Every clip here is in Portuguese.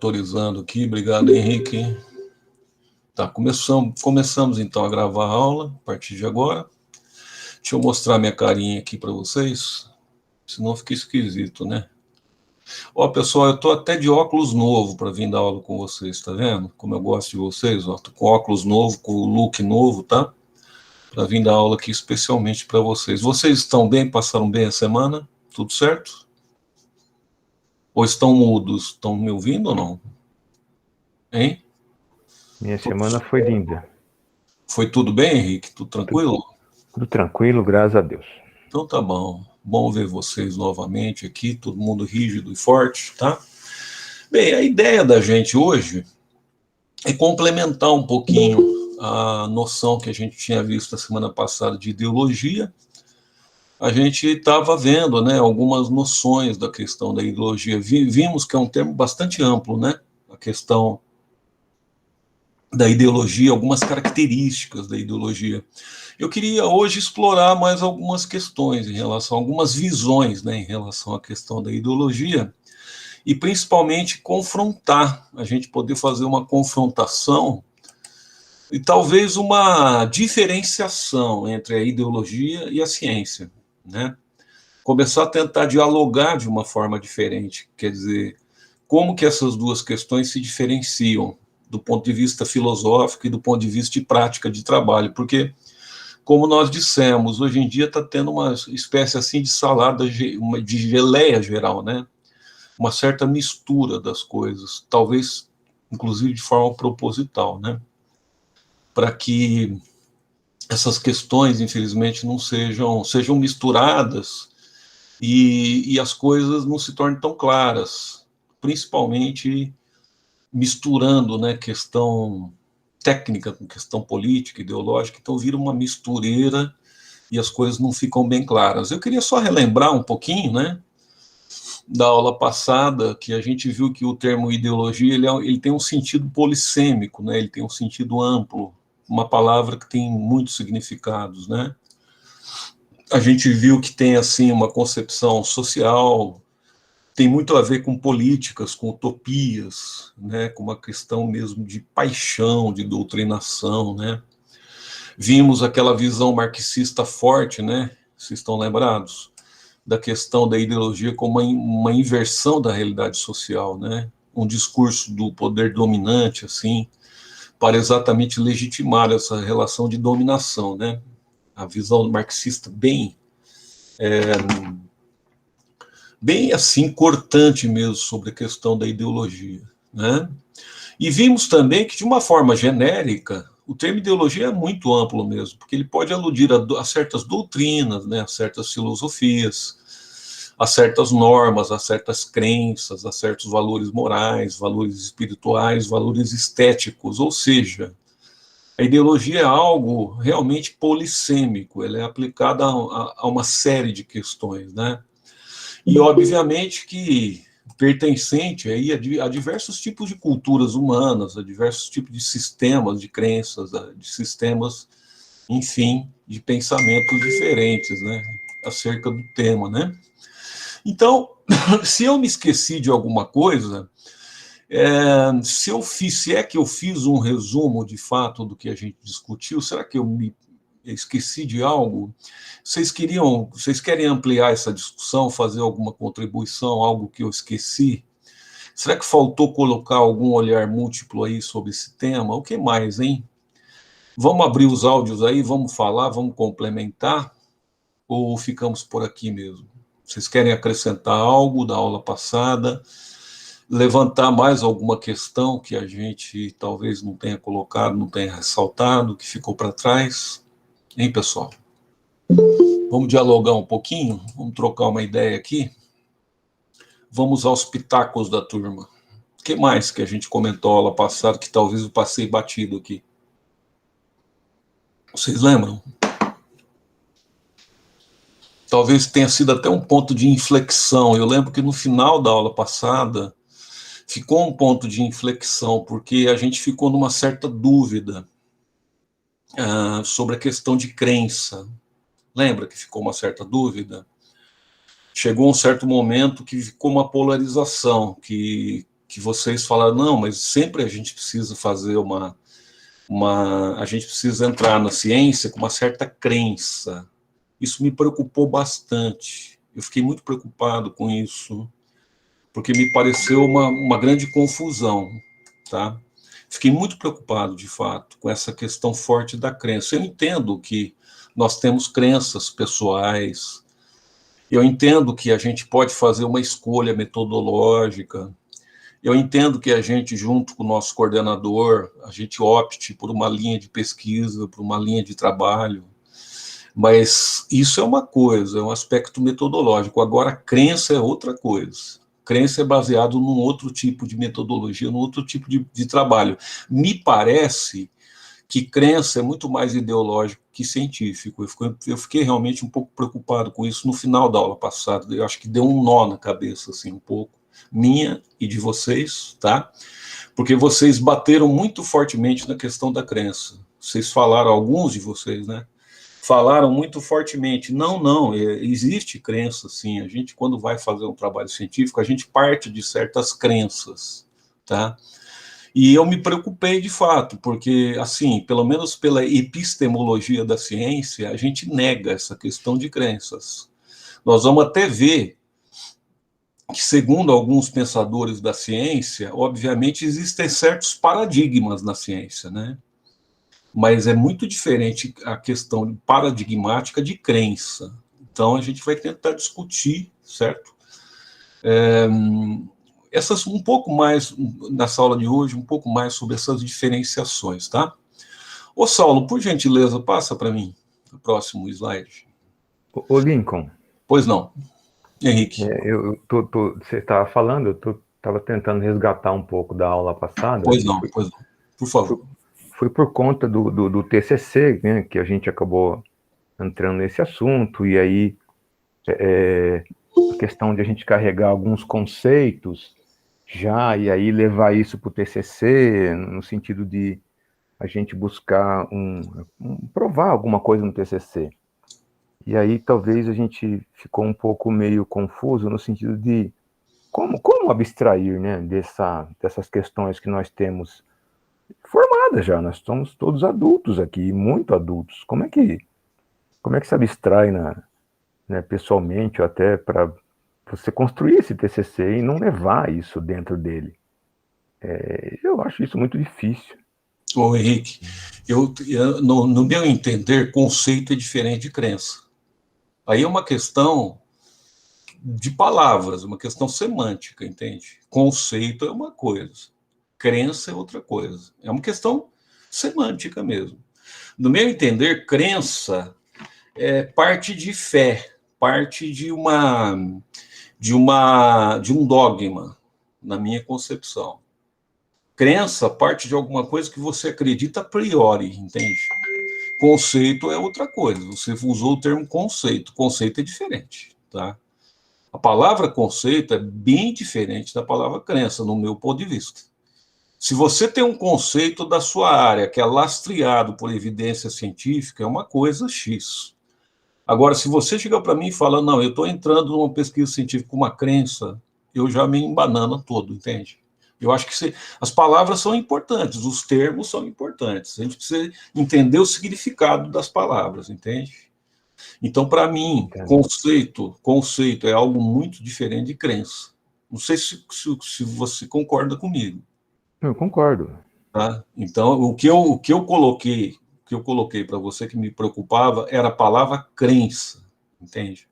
Autorizando aqui, obrigado, Henrique. Tá, começamos então a gravar a aula a partir de agora. Deixa eu mostrar minha carinha aqui para vocês, senão fica esquisito, né? Ó, pessoal, eu tô até de óculos novo para vir dar aula com vocês, tá vendo? Como eu gosto de vocês, ó, tô com óculos novo, com o look novo, tá? Para vir dar aula aqui especialmente para vocês. Vocês estão bem? Passaram bem a semana? Tudo certo? Ou estão mudos? Estão me ouvindo ou não? Hein? Minha semana foi linda. Foi tudo bem, Henrique? Tudo tranquilo? Tudo tranquilo, graças a Deus. Então tá bom. Bom ver vocês novamente aqui, todo mundo rígido e forte, tá? Bem, a ideia da gente hoje é complementar um pouquinho a noção que a gente tinha visto a semana passada de ideologia. A gente estava vendo, né, algumas noções da questão da ideologia. Vimos que é um termo bastante amplo, né? A questão da ideologia, algumas características da ideologia. Eu queria hoje explorar mais algumas questões em relação, algumas visões, né, em relação à questão da ideologia, e principalmente confrontar, a gente poder fazer uma confrontação e talvez uma diferenciação entre a ideologia e a ciência, né? Começar a tentar dialogar de uma forma diferente, quer dizer, como que essas duas questões se diferenciam do ponto de vista filosófico e do ponto de vista de prática de trabalho, porque, como nós dissemos, hoje em dia está tendo uma espécie assim de salada, de geleia geral, né? Uma certa mistura das coisas, talvez, inclusive, de forma proposital, né? Para que essas questões, infelizmente, não sejam misturadas e as coisas não se tornem tão claras, principalmente misturando, né, questão técnica com questão política, ideológica, então vira uma mistureira e as coisas não ficam bem claras. Eu queria só relembrar um pouquinho, né, da aula passada, que a gente viu que o termo ideologia ele tem um sentido polissêmico, né, ele tem um sentido amplo, uma palavra que tem muitos significados, né. A gente viu que tem, assim, uma concepção social, tem muito a ver com políticas, com utopias, né, com uma questão mesmo de paixão, de doutrinação, né. Vimos aquela visão marxista forte, né, vocês estão lembrados, da questão da ideologia como uma inversão da realidade social, né, um discurso do poder dominante, assim, para exatamente legitimar essa relação de dominação, né, a visão marxista bem assim, cortante mesmo sobre a questão da ideologia, né? E vimos também que, de uma forma genérica, o termo ideologia é muito amplo mesmo, porque ele pode aludir a certas doutrinas, né, a certas filosofias, a certas normas, a certas crenças, a certos valores morais, valores espirituais, valores estéticos, ou seja, a ideologia é algo realmente polissêmico, ela é aplicada a uma série de questões, né? E, obviamente, que pertencente aí a diversos tipos de culturas humanas, a diversos tipos de sistemas de crenças, de sistemas, enfim, de pensamentos diferentes, né, acerca do tema, né. Então, se eu me esqueci de alguma coisa, se é que eu fiz um resumo de fato do que a gente discutiu, será que eu me esqueci de algo? Vocês querem ampliar essa discussão, fazer alguma contribuição, algo que eu esqueci? Será que faltou colocar algum olhar múltiplo aí sobre esse tema? O que mais, hein? Vamos abrir os áudios aí, vamos falar, vamos complementar? Ou ficamos por aqui mesmo? Vocês querem acrescentar algo da aula passada? Levantar mais alguma questão que a gente talvez não tenha colocado, não tenha ressaltado, que ficou para trás? Hein, pessoal? Vamos dialogar um pouquinho? Vamos trocar uma ideia aqui? Vamos aos pitacos da turma. O que mais que a gente comentou aula passada que talvez eu passei batido aqui? Vocês lembram? Talvez tenha sido até um ponto de inflexão. Eu lembro que no final da aula passada ficou um ponto de inflexão, porque a gente ficou numa certa dúvida sobre a questão de crença. Lembra que ficou uma certa dúvida? Chegou um certo momento que ficou uma polarização, que que vocês falaram, não, mas sempre a gente precisa fazer a gente precisa entrar na ciência com uma certa crença. Isso me preocupou bastante. Eu fiquei muito preocupado com isso, porque me pareceu uma grande confusão, tá? Fiquei muito preocupado, de fato, com essa questão forte da crença. Eu entendo que nós temos crenças pessoais, eu entendo que a gente pode fazer uma escolha metodológica, eu entendo que a gente, junto com o nosso coordenador, a gente opte por uma linha de pesquisa, por uma linha de trabalho, mas isso é uma coisa, é um aspecto metodológico. Agora, crença é outra coisa. Crença é baseado num outro tipo de metodologia, num outro tipo de trabalho. Me parece que crença é muito mais ideológico que científico. Eu fiquei realmente um pouco preocupado com isso no final da aula passada. Eu acho que deu um nó na cabeça, assim, um pouco, minha e de vocês, tá? Porque vocês bateram muito fortemente na questão da crença. Vocês falaram, alguns de vocês, né? Falaram muito fortemente, não, existe crença, sim, a gente, quando vai fazer um trabalho científico, a gente parte de certas crenças, tá? E eu me preocupei de fato, porque, assim, pelo menos pela epistemologia da ciência, a gente nega essa questão de crenças. Nós vamos até ver que, segundo alguns pensadores da ciência, obviamente existem certos paradigmas na ciência, né? Mas é muito diferente a questão paradigmática de crença. Então, a gente vai tentar discutir, certo? Essas um pouco mais, nessa aula de hoje, um pouco mais sobre essas diferenciações, tá? Ô, Saulo, por gentileza, passa para mim o próximo slide. Ô Lincoln, Pois não, Henrique. você estava falando, eu estava tentando resgatar um pouco da aula passada, Pois não, por favor. foi por conta do TCC, né, que a gente acabou entrando nesse assunto, e aí a questão de a gente carregar alguns conceitos já, e aí levar isso para o TCC, no sentido de a gente buscar provar alguma coisa no TCC. E aí talvez a gente ficou um pouco meio confuso no sentido de como abstrair, né, dessas questões que nós temos formadas já. Nós somos todos adultos aqui, muito adultos. Como é que se abstrai né, pessoalmente, ou até para você construir esse TCC e não levar isso dentro dele? Eu acho isso muito difícil. Ô, Henrique, no meu entender, conceito é diferente de crença. Aí é uma questão de palavras, uma questão semântica, entende? Conceito é uma coisa, crença é outra coisa. É uma questão semântica mesmo. No meu entender, crença é parte de fé, parte de um dogma, na minha concepção. Crença parte de alguma coisa que você acredita a priori, entende? Conceito é outra coisa. Você usou o termo conceito. Conceito é diferente, tá? A palavra conceito é bem diferente da palavra crença, no meu ponto de vista. Se você tem um conceito da sua área que é lastreado por evidência científica, é uma coisa X. Agora, se você chega para mim e fala, não, eu estou entrando numa pesquisa científica com uma crença, eu já me embanano todo, entende? Eu acho que as palavras são importantes, os termos são importantes. A gente precisa entender o significado das palavras, entende? Então, para mim, conceito é algo muito diferente de crença. Não sei se você concorda comigo. Eu concordo. Tá? Então, o que eu coloquei para você que me preocupava era a palavra crença, entende?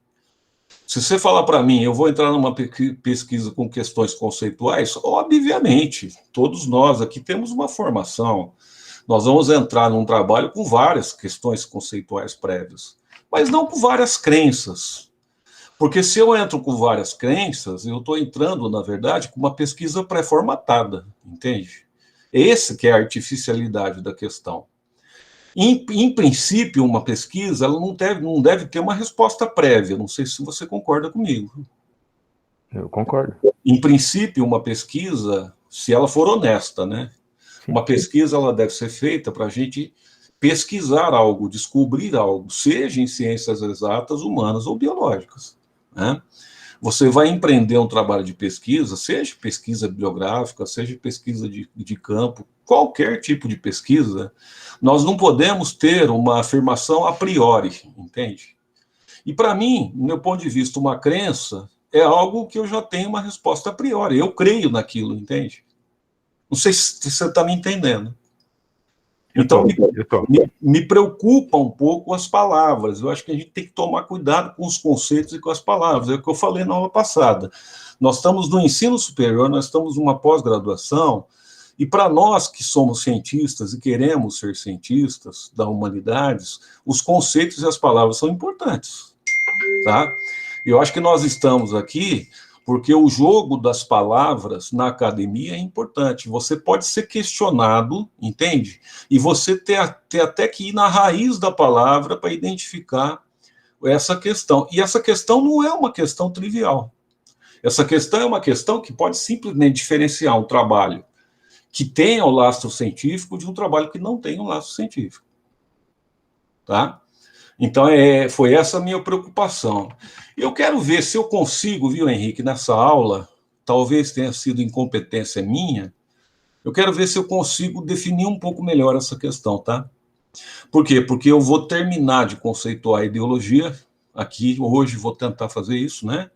Se você falar para mim, eu vou entrar numa pesquisa com questões conceituais, obviamente, todos nós aqui temos uma formação, nós vamos entrar num trabalho com várias questões conceituais prévias, mas não com várias crenças. Porque se eu entro com várias crenças, eu estou entrando, na verdade, com uma pesquisa pré-formatada, entende? Esse que é a artificialidade da questão. Em princípio, uma pesquisa ela não deve ter uma resposta prévia. Não sei se você concorda comigo. Eu concordo. Em princípio, uma pesquisa, se ela for honesta, né? Sim. Uma pesquisa ela deve ser feita para a gente pesquisar algo, descobrir algo, seja em ciências exatas, humanas ou biológicas, né? você vai empreender um trabalho de pesquisa, seja pesquisa bibliográfica, seja pesquisa de campo, qualquer tipo de pesquisa, nós não podemos ter uma afirmação a priori, entende? E para mim, do meu ponto de vista, uma crença é algo que eu já tenho uma resposta a priori, eu creio naquilo, entende? Não sei se você está me entendendo. Então, me preocupa um pouco as palavras. Eu acho que a gente tem que tomar cuidado com os conceitos e com as palavras. É o que eu falei na aula passada. Nós estamos no ensino superior, nós estamos numa pós-graduação, e para nós que somos cientistas e queremos ser cientistas da humanidades, os conceitos e as palavras são importantes. Tá? Eu acho que nós estamos aqui porque o jogo das palavras na academia é importante. Você pode ser questionado, entende? E você ter até que ir na raiz da palavra para identificar essa questão. E essa questão não é uma questão trivial. Essa questão é uma questão que pode simplesmente diferenciar um trabalho que tenha o lastro científico de um trabalho que não tenha o lastro científico. Tá? Então, foi essa a minha preocupação. Eu quero ver se eu consigo, viu, Henrique, nessa aula, talvez tenha sido incompetência minha, eu quero ver se eu consigo definir um pouco melhor essa questão, tá? Por quê? Porque eu vou terminar de conceituar a ideologia, aqui, hoje vou tentar fazer isso, né?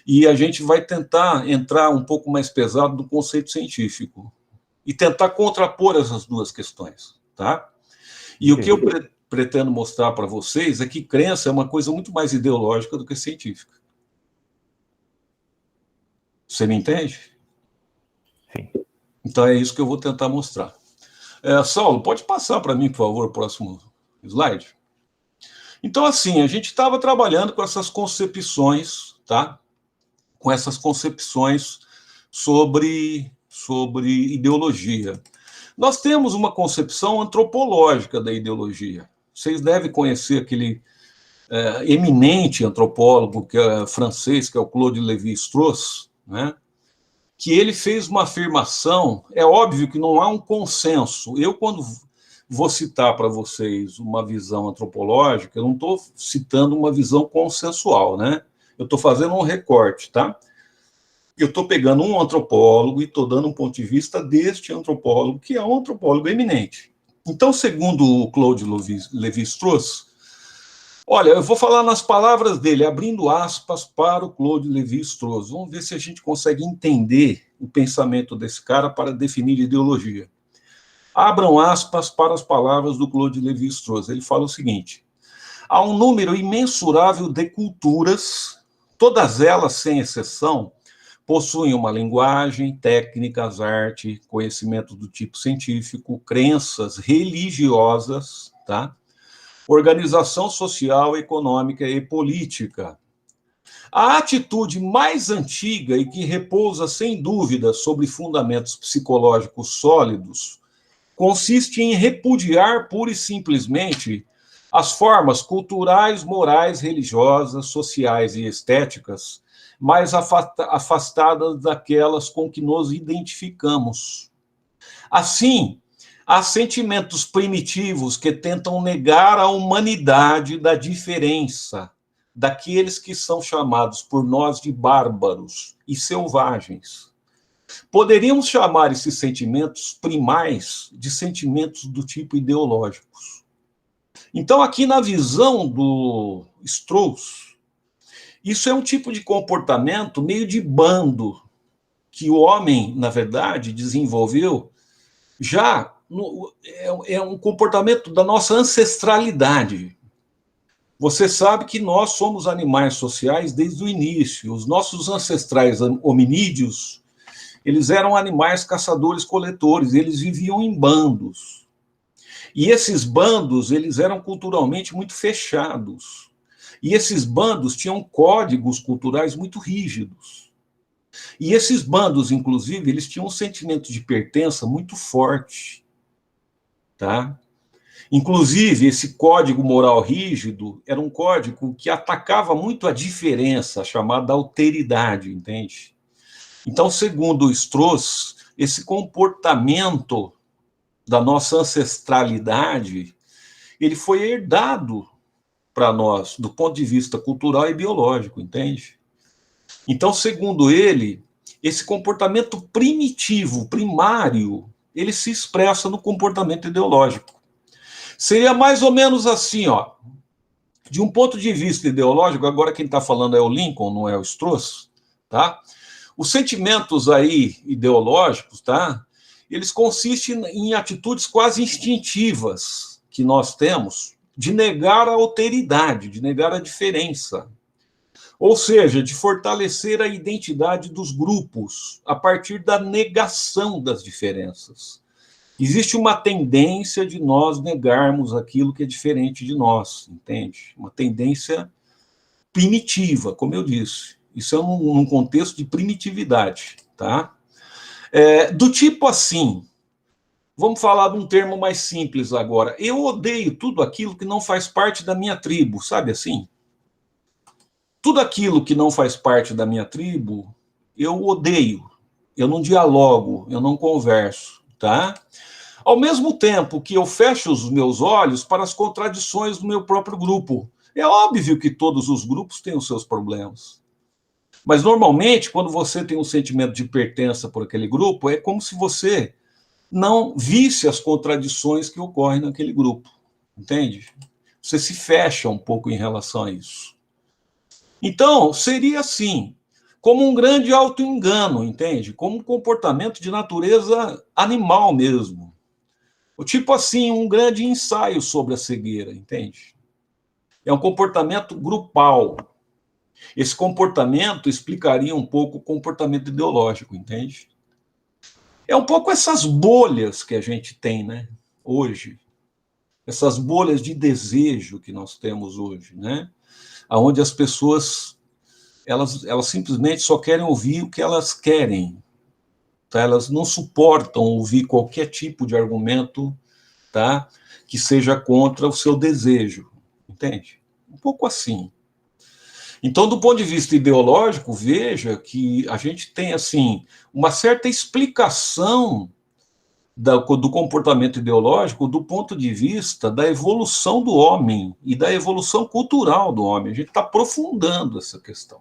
E a gente vai tentar entrar um pouco mais pesado no conceito científico e tentar contrapor essas duas questões, tá? E o que eu pretendo mostrar para vocês é que crença é uma coisa muito mais ideológica do que científica. Você me entende? Sim. Então é isso que eu vou tentar mostrar. Saulo, pode passar para mim, por favor, o próximo slide? Então, assim, a gente estava trabalhando com essas concepções, tá? Com essas concepções sobre ideologia. Nós temos uma concepção antropológica da ideologia. Vocês devem conhecer aquele eminente antropólogo francês, que é o Claude Lévi-Strauss, né? Que ele fez uma afirmação, é óbvio que não há um consenso. Eu, quando vou citar para vocês uma visão antropológica, eu não estou citando uma visão consensual, né? Eu estou fazendo um recorte, tá? Eu estou pegando um antropólogo e estou dando um ponto de vista deste antropólogo, que é um antropólogo eminente. Então, segundo o Claude Lévi-Strauss, olha, eu vou falar nas palavras dele, abrindo aspas para o Claude Lévi-Strauss. Vamos ver se a gente consegue entender o pensamento desse cara para definir ideologia. Abram aspas para as palavras do Claude Lévi-Strauss. Ele fala o seguinte: há um número imensurável de culturas, todas elas, sem exceção, possuem uma linguagem, técnicas, arte, conhecimento do tipo científico, crenças religiosas, tá? Organização social, econômica e política. A atitude mais antiga e que repousa sem dúvida sobre fundamentos psicológicos sólidos consiste em repudiar pura e simplesmente as formas culturais, morais, religiosas, sociais e estéticas mais afastadas daquelas com que nos identificamos. Assim, há sentimentos primitivos que tentam negar a humanidade da diferença daqueles que são chamados por nós de bárbaros e selvagens. Poderíamos chamar esses sentimentos primais de sentimentos do tipo ideológicos. Então, aqui na visão do Strauss, isso é um tipo de comportamento meio de bando que o homem, na verdade, desenvolveu já é um comportamento da nossa ancestralidade. Você sabe que nós somos animais sociais desde o início. Os nossos ancestrais hominídeos, eles eram animais caçadores-coletores, eles viviam em bandos. E esses bandos, eles eram culturalmente muito fechados. E esses bandos tinham códigos culturais muito rígidos. E esses bandos, inclusive, eles tinham um sentimento de pertença muito forte. Tá? Inclusive, esse código moral rígido era um código que atacava muito a diferença, chamada alteridade, entende? Então, segundo Strauss, esse comportamento da nossa ancestralidade, ele foi herdado para nós, do ponto de vista cultural e biológico, entende? Então, segundo ele, esse comportamento primitivo, primário, ele se expressa no comportamento ideológico. Seria mais ou menos assim, ó. De um ponto de vista ideológico, agora quem está falando é o Lincoln, não é o Strauss, tá? Os sentimentos aí ideológicos, tá? Eles consistem em atitudes quase instintivas que nós temos de negar a alteridade, de negar a diferença. Ou seja, de fortalecer a identidade dos grupos a partir da negação das diferenças. Existe uma tendência de nós negarmos aquilo que é diferente de nós, entende? Uma tendência primitiva, como eu disse. Isso é num contexto de primitividade, tá? Do tipo assim, vamos falar de um termo mais simples agora. Eu odeio tudo aquilo que não faz parte da minha tribo, sabe assim? Tudo aquilo que não faz parte da minha tribo, eu odeio. Eu não dialogo, eu não converso, tá? Ao mesmo tempo que eu fecho os meus olhos para as contradições do meu próprio grupo. É óbvio que todos os grupos têm os seus problemas. Mas, normalmente, quando você tem um sentimento de pertença por aquele grupo, é como se você não visse as contradições que ocorrem naquele grupo. Entende? Você se fecha um pouco em relação a isso. Então, seria assim, como um grande auto-engano, entende? Como um comportamento de natureza animal mesmo. Tipo assim, um grande ensaio sobre a cegueira, entende? É um comportamento grupal. Esse comportamento explicaria um pouco o comportamento ideológico, entende? É um pouco essas bolhas que a gente tem, né, hoje. Essas bolhas de desejo que nós temos hoje, né? Onde as pessoas, elas simplesmente só querem ouvir o que elas querem. Tá? Elas não suportam ouvir qualquer tipo de argumento, tá? Que seja contra o seu desejo, entende? Um pouco assim. Então, do ponto de vista ideológico, veja que a gente tem assim uma certa explicação do comportamento ideológico do ponto de vista da evolução do homem e da evolução cultural do homem. A gente está aprofundando essa questão.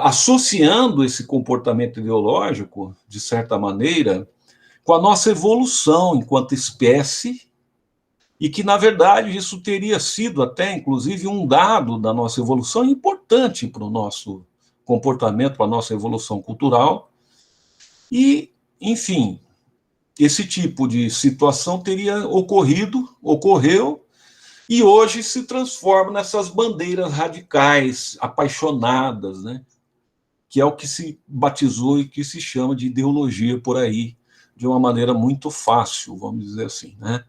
Associando esse comportamento ideológico, de certa maneira, com a nossa evolução enquanto espécie, e que, na verdade, isso teria sido até, inclusive, um dado da nossa evolução importante para o nosso comportamento, para a nossa evolução cultural. E, enfim, esse tipo de situação teria ocorreu, e hoje se transforma nessas bandeiras radicais, apaixonadas, né? Que é o que se batizou e que se chama de ideologia por aí, de uma maneira muito fácil, vamos dizer assim, né?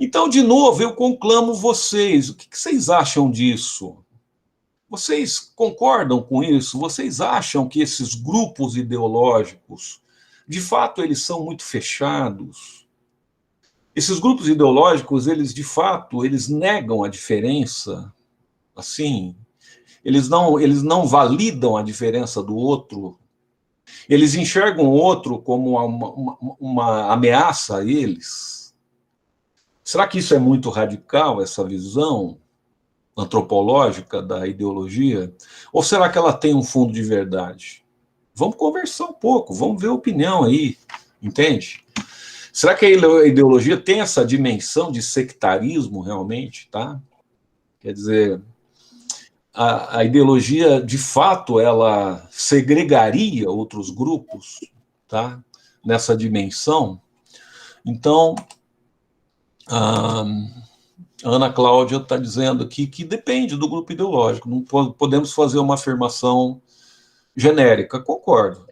Então, de novo, eu conclamo vocês. O que vocês acham disso? Vocês concordam com isso? Vocês acham que esses grupos ideológicos, de fato, eles são muito fechados? Esses grupos ideológicos, eles, de fato, eles negam a diferença? Assim, eles não validam a diferença do outro? Eles enxergam o outro como uma ameaça a eles? Será que isso é muito radical, essa visão antropológica da ideologia? Ou será que ela tem um fundo de verdade? Vamos conversar um pouco, vamos ver a opinião aí, entende? Será que a ideologia tem essa dimensão de sectarismo realmente, tá? Quer dizer, a ideologia, de fato, ela segregaria outros grupos, tá? Nessa dimensão? Então, a Ana Cláudia está dizendo aqui que depende do grupo ideológico, não podemos fazer uma afirmação genérica, concordo.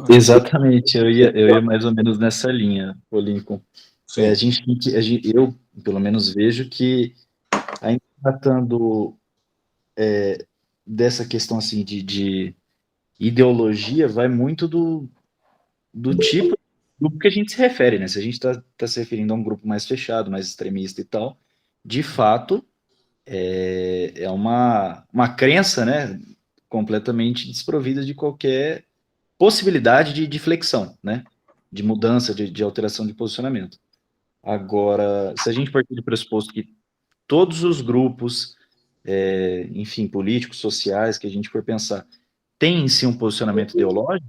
Exatamente, eu ia mais ou menos nessa linha, o Lincoln. Eu, pelo menos, vejo que, ainda tratando dessa questão assim, de ideologia, vai muito do tipo de grupo que a gente se refere, né? Se a gente está se referindo a um grupo mais fechado, mais extremista e tal, de fato, é uma crença, né, completamente desprovida de qualquer possibilidade de flexão, né? De mudança, de alteração de posicionamento. Agora, se a gente partir do pressuposto que todos os grupos enfim, políticos, sociais, que a gente for pensar, tem em si um posicionamento ideológico,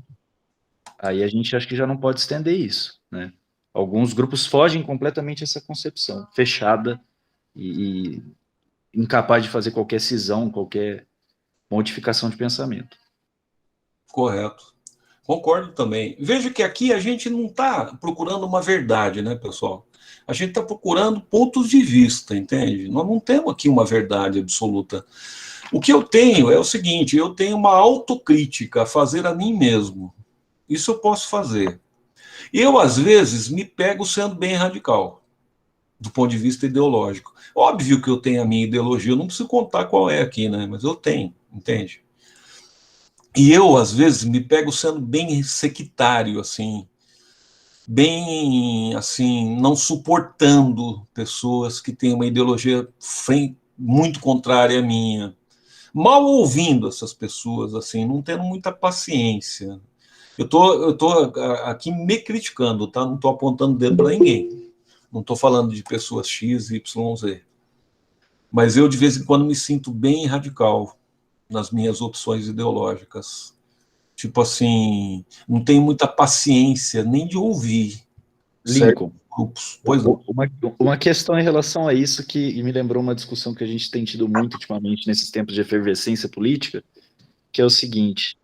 aí a gente acha que já não pode estender isso, né? Alguns grupos fogem completamente dessa concepção, fechada e incapaz de fazer qualquer cisão, qualquer modificação de pensamento. Correto. Concordo também. Veja que aqui a gente não está procurando uma verdade, né, pessoal? A gente está procurando pontos de vista, entende? Nós não temos aqui uma verdade absoluta. O que eu tenho é o seguinte: eu tenho uma autocrítica a fazer a mim mesmo. Isso eu posso fazer. Eu, às vezes, me pego sendo bem radical, do ponto de vista ideológico. Óbvio que eu tenho a minha ideologia, eu não preciso contar qual é aqui, né? Mas eu tenho, entende? E eu, às vezes, me pego sendo bem sectário, assim, bem, assim, não suportando pessoas que têm uma ideologia muito contrária à minha. Mal ouvindo essas pessoas, assim, não tendo muita paciência. Eu tô aqui me criticando, tá? Não estou apontando dedo para ninguém. Não estou falando de pessoas X, Y, Z. Mas eu, de vez em quando, me sinto bem radical nas minhas opções ideológicas. Tipo assim, não tenho muita paciência nem de ouvir certos Lincoln, grupos. Pois não. uma questão em relação a isso que me lembrou uma discussão que a gente tem tido muito ultimamente nesses tempos de efervescência política, que é o seguinte: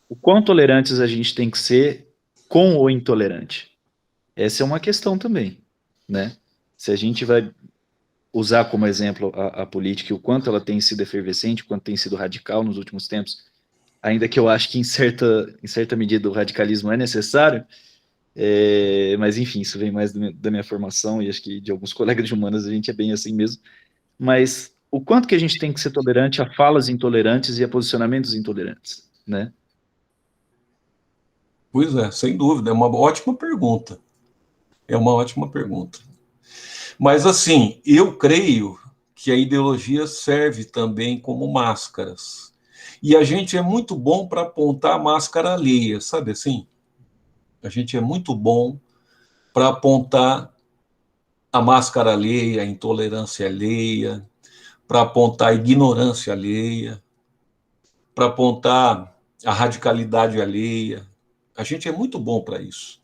o quão tolerantes a gente tem que ser com o intolerante? Essa é uma questão também, né? Se a gente vai usar como exemplo a política e o quanto ela tem sido efervescente, o quanto tem sido radical nos últimos tempos, ainda que eu acho que em certa medida o radicalismo é necessário, mas enfim, isso vem mais da minha formação e acho que de alguns colegas de humanas a gente é bem assim mesmo. Mas o quanto que a gente tem que ser tolerante a falas intolerantes e a posicionamentos intolerantes, né? Pois é, sem dúvida, é uma ótima pergunta. É uma ótima pergunta. Mas, assim, eu creio que a ideologia serve também como máscaras. E a gente é muito bom para apontar a máscara alheia, sabe assim? A gente é muito bom para apontar a máscara alheia, a intolerância alheia, para apontar a ignorância alheia, para apontar a radicalidade alheia. A gente é muito bom para isso.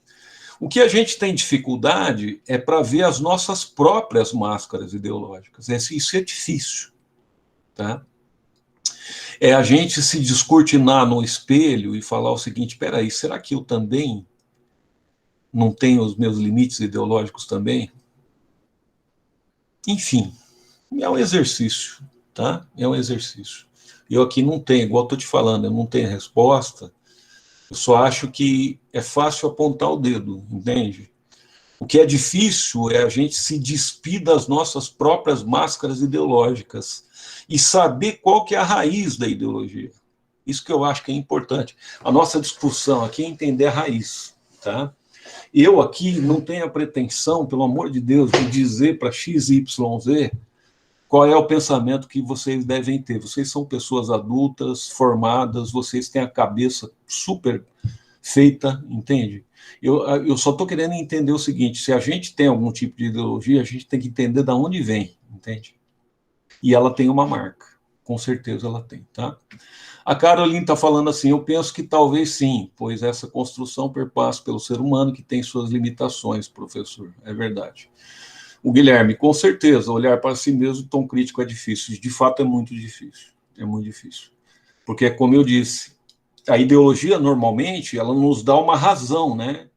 O que a gente tem dificuldade é para ver as nossas próprias máscaras ideológicas. Isso é difícil. Tá? É a gente se descortinar no espelho e falar o seguinte: peraí, será que eu também não tenho os meus limites ideológicos também? Enfim, é um exercício, tá? É um exercício. Eu aqui não tenho, igual estou te falando, eu não tenho resposta. Eu só acho que é fácil apontar o dedo, entende? O que é difícil é a gente se despir das nossas próprias máscaras ideológicas e saber qual que é a raiz da ideologia. Isso que eu acho que é importante. A nossa discussão aqui é entender a raiz, tá? Eu aqui não tenho a pretensão, pelo amor de Deus, de dizer para X, Y, Z qual é o pensamento que vocês devem ter. Vocês são pessoas adultas, formadas, vocês têm a cabeça super feita, entende? Eu só estou querendo entender o seguinte: se a gente tem algum tipo de ideologia, a gente tem que entender de onde vem, entende? E ela tem uma marca, com certeza ela tem, tá? A Caroline está falando assim: eu penso que talvez sim, pois essa construção perpassa pelo ser humano que tem suas limitações, professor. É verdade. O Guilherme, com certeza, olhar para si mesmo tão crítico é difícil. De fato, é muito difícil. É muito difícil. Porque, como eu disse, a ideologia, normalmente, ela nos dá uma razão, né?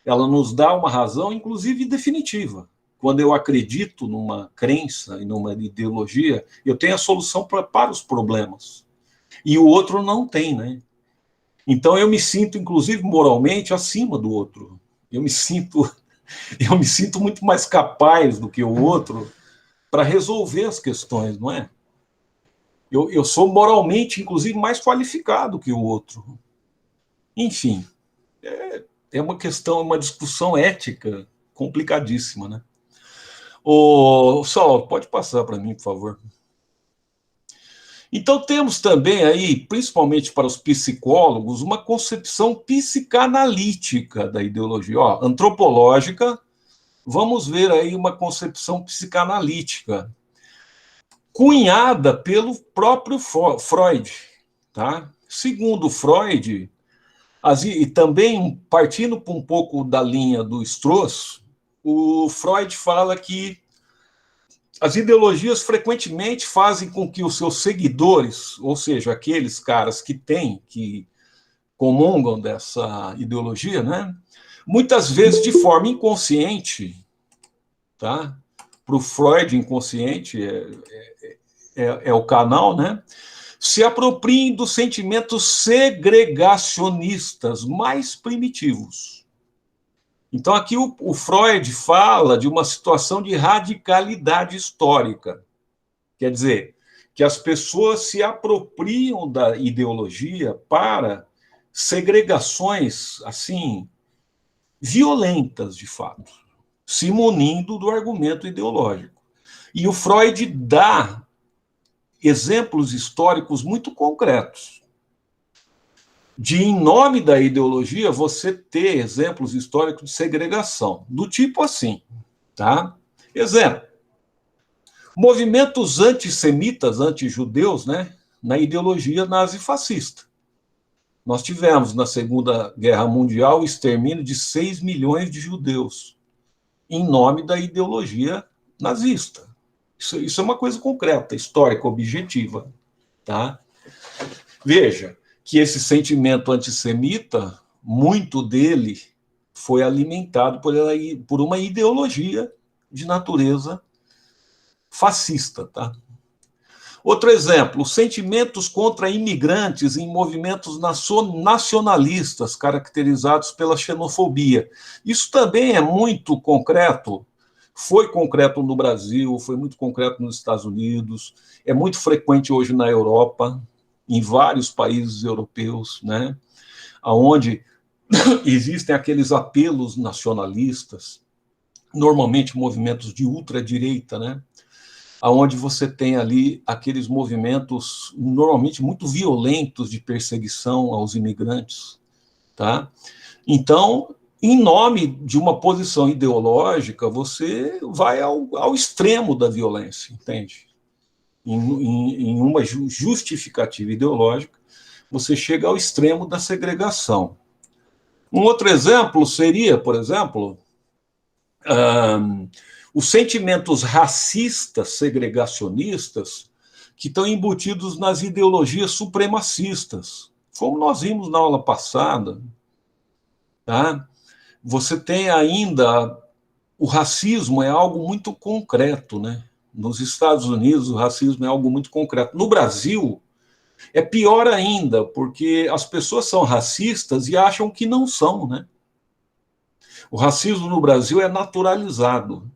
Ela nos dá uma razão, inclusive definitiva. Quando eu acredito numa crença e numa ideologia, eu tenho a solução para os problemas. E o outro não tem, né? Então eu me sinto, inclusive, moralmente acima do outro. Eu me sinto muito mais capaz do que o outro para resolver as questões, não é? Eu sou moralmente, inclusive, mais qualificado que o outro. Enfim, é uma questão, uma discussão ética complicadíssima, né? Ô, Saulo, pode passar para mim, por favor. Então, temos também aí, principalmente para os psicólogos, uma concepção psicanalítica da ideologia. Ó, antropológica, vamos ver aí uma concepção psicanalítica. cunhada pelo próprio Freud, tá? Segundo Freud, e também partindo um pouco da linha do Strauss, o Freud fala que as ideologias frequentemente fazem com que os seus seguidores, ou seja, aqueles caras que comungam dessa ideologia, né, muitas vezes de forma inconsciente, tá? Para o Freud, inconsciente é o canal, né? Se apropriem dos sentimentos segregacionistas mais primitivos. Então, aqui o Freud fala de uma situação de radicalidade histórica. Quer dizer, que as pessoas se apropriam da ideologia para segregações, assim, violentas, de fato, se munindo do argumento ideológico. E o Freud dá exemplos históricos muito concretos de, em nome da ideologia, você ter exemplos históricos de segregação, do tipo assim, tá? Exemplo, movimentos antissemitas, antijudeus, né, na ideologia nazifascista. Nós tivemos, na Segunda Guerra Mundial, o extermínio de 6 milhões de judeus, em nome da ideologia nazista. Isso é uma coisa concreta, histórica, objetiva. Tá? Veja que esse sentimento antissemita, muito dele foi alimentado por uma ideologia de natureza fascista. Tá? Outro exemplo, os sentimentos contra imigrantes em movimentos nacionalistas, caracterizados pela xenofobia. Isso também é muito concreto. Foi concreto no Brasil, foi muito concreto nos Estados Unidos, é muito frequente hoje na Europa, em vários países europeus, né, onde existem aqueles apelos nacionalistas, normalmente movimentos de ultradireita, né, onde você tem ali aqueles movimentos normalmente muito violentos de perseguição aos imigrantes. Tá? Então, em nome de uma posição ideológica, você vai ao extremo da violência, entende? Em uma justificativa ideológica, você chega ao extremo da segregação. Um outro exemplo seria, por exemplo, os sentimentos racistas, segregacionistas, que estão embutidos nas ideologias supremacistas. Como nós vimos na aula passada, tá? Você tem ainda o racismo é algo muito concreto, né? Nos Estados Unidos, o racismo é algo muito concreto. No Brasil, é pior ainda, porque as pessoas são racistas e acham que não são, né? O racismo no Brasil é naturalizado.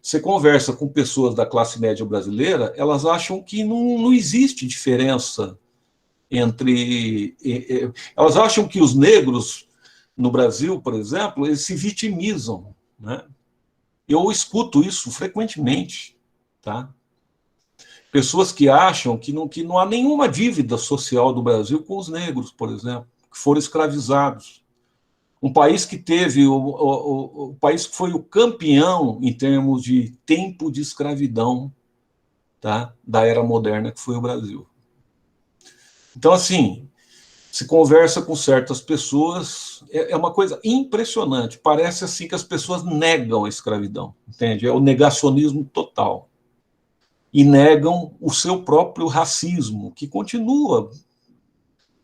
Você conversa com pessoas da classe média brasileira, elas acham que não existe diferença entre... Elas acham que os negros no Brasil, por exemplo, eles se vitimizam, né? Eu escuto isso frequentemente, tá? Pessoas que acham que não há nenhuma dívida social do Brasil com os negros, por exemplo, que foram escravizados. Um país que teve, o país que foi o campeão em termos de tempo de escravidão, tá? Da era moderna, que foi o Brasil. Então, assim, se conversa com certas pessoas, é uma coisa impressionante. Parece assim que as pessoas negam a escravidão, entende? É o negacionismo total. E negam o seu próprio racismo, que continua,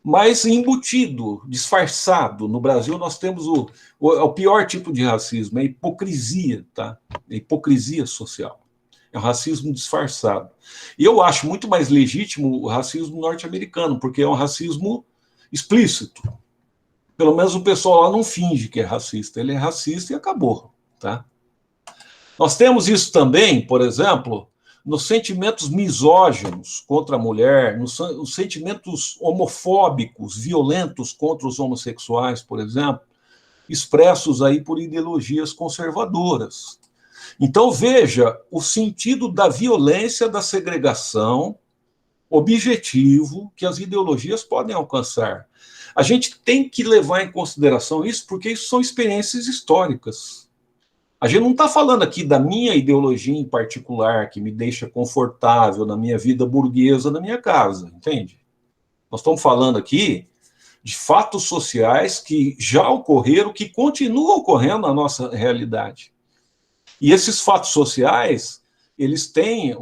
mas embutido, disfarçado. No Brasil nós temos o pior tipo de racismo, é a hipocrisia, tá? É a hipocrisia social. É o racismo disfarçado. E eu acho muito mais legítimo o racismo norte-americano, porque é um racismo explícito. Pelo menos o pessoal lá não finge que é racista. Ele é racista e acabou. Tá? Nós temos isso também, por exemplo, nos sentimentos misóginos contra a mulher, nos sentimentos homofóbicos, violentos contra os homossexuais, por exemplo, expressos aí por ideologias conservadoras. Então, veja o sentido da violência, da segregação, objetivo que as ideologias podem alcançar. A gente tem que levar em consideração isso, porque isso são experiências históricas. A gente não está falando aqui da minha ideologia em particular, que me deixa confortável na minha vida burguesa, na minha casa, entende? Nós estamos falando aqui de fatos sociais que já ocorreram, que continuam ocorrendo na nossa realidade. E esses fatos sociais, eles têm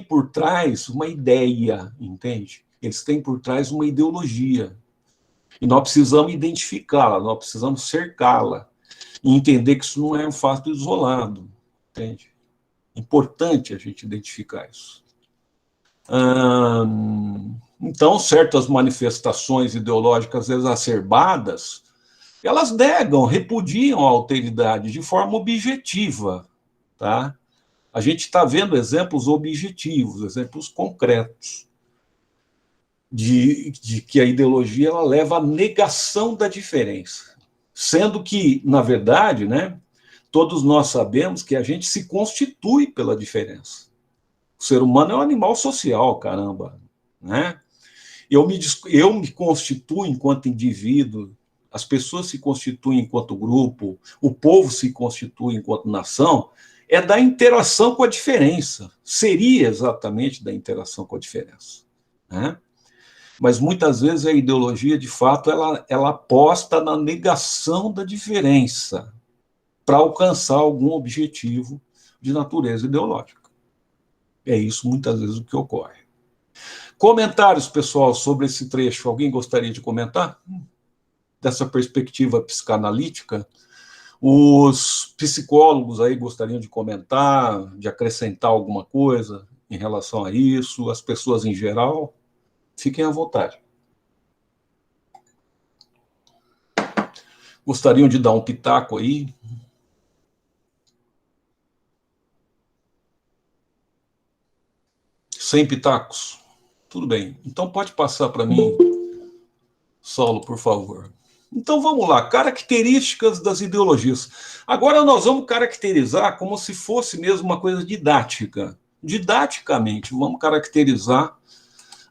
por trás uma ideia, entende? Eles têm por trás uma ideologia. E nós precisamos identificá-la, nós precisamos cercá-la e entender que isso não é um fato isolado, entende? É importante a gente identificar isso. Então, certas manifestações ideológicas exacerbadas, elas negam, repudiam a alteridade de forma objetiva, tá? A gente está vendo exemplos objetivos, exemplos concretos, de que a ideologia ela leva à negação da diferença. Sendo que, na verdade, né, todos nós sabemos que a gente se constitui pela diferença. O ser humano é um animal social, caramba, né? Eu me constituo enquanto indivíduo, as pessoas se constituem enquanto grupo, o povo se constitui enquanto nação, é da interação com a diferença. Seria exatamente da interação com a diferença, né? Mas muitas vezes a ideologia, de fato, ela aposta na negação da diferença para alcançar algum objetivo de natureza ideológica. É isso muitas vezes o que ocorre. Comentários, pessoal, sobre esse trecho. Alguém gostaria de comentar? Dessa perspectiva psicanalítica? Os psicólogos aí gostariam de comentar, de acrescentar alguma coisa em relação a isso? As pessoas em geral? Fiquem à vontade. Gostariam de dar um pitaco aí? Sem pitacos? Tudo bem. Então pode passar para mim, Saulo, por favor. Então vamos lá, características das ideologias. Agora nós vamos caracterizar como se fosse mesmo uma coisa didática. Didaticamente, vamos caracterizar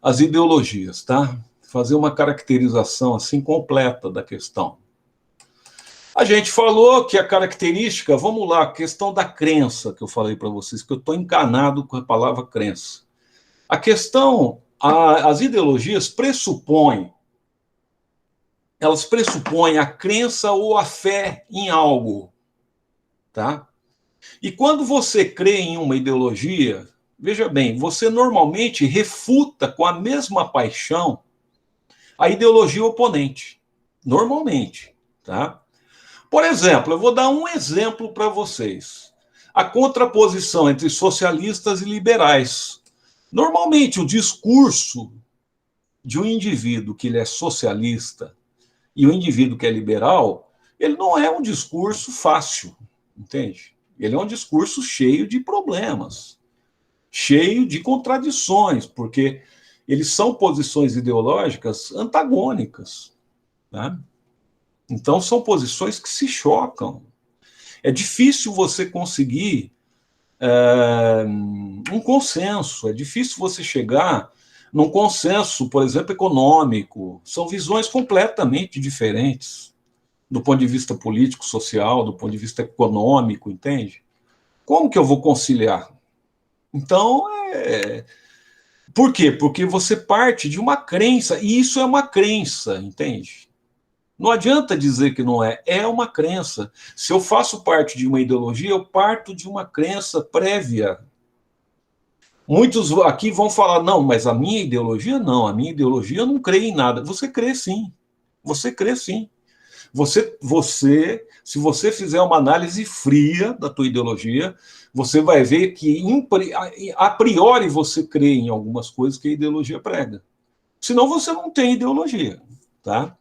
as ideologias, tá? Fazer uma caracterização assim completa da questão. A gente falou que a característica, vamos lá, a questão da crença que eu falei para vocês, que eu estou encanado com a palavra crença. A questão, as ideologias elas pressupõem a crença ou a fé em algo, tá? E quando você crê em uma ideologia, veja bem, você normalmente refuta com a mesma paixão a ideologia oponente. Normalmente, tá? Por exemplo, eu vou dar um exemplo para vocês. A contraposição entre socialistas e liberais. Normalmente, o discurso de um indivíduo que ele é socialista e o indivíduo que é liberal, ele não é um discurso fácil, entende? Ele é um discurso cheio de problemas, cheio de contradições, porque eles são posições ideológicas antagônicas, né? Então, são posições que se chocam. É difícil você conseguir um consenso, é difícil você chegar num consenso, por exemplo, econômico. São visões completamente diferentes, do ponto de vista político, social, do ponto de vista econômico, entende? Como que eu vou conciliar? Então, por quê? Porque você parte de uma crença, e isso é uma crença, entende? Não adianta dizer que não é, é uma crença. Se eu faço parte de uma ideologia, eu parto de uma crença prévia. Muitos aqui vão falar, não, mas a minha ideologia não, a minha ideologia não crê em nada. Você crê sim, você crê sim. Se você fizer uma análise fria da tua ideologia, você vai ver que a priori você crê em algumas coisas que a ideologia prega. Senão você não tem ideologia, tá?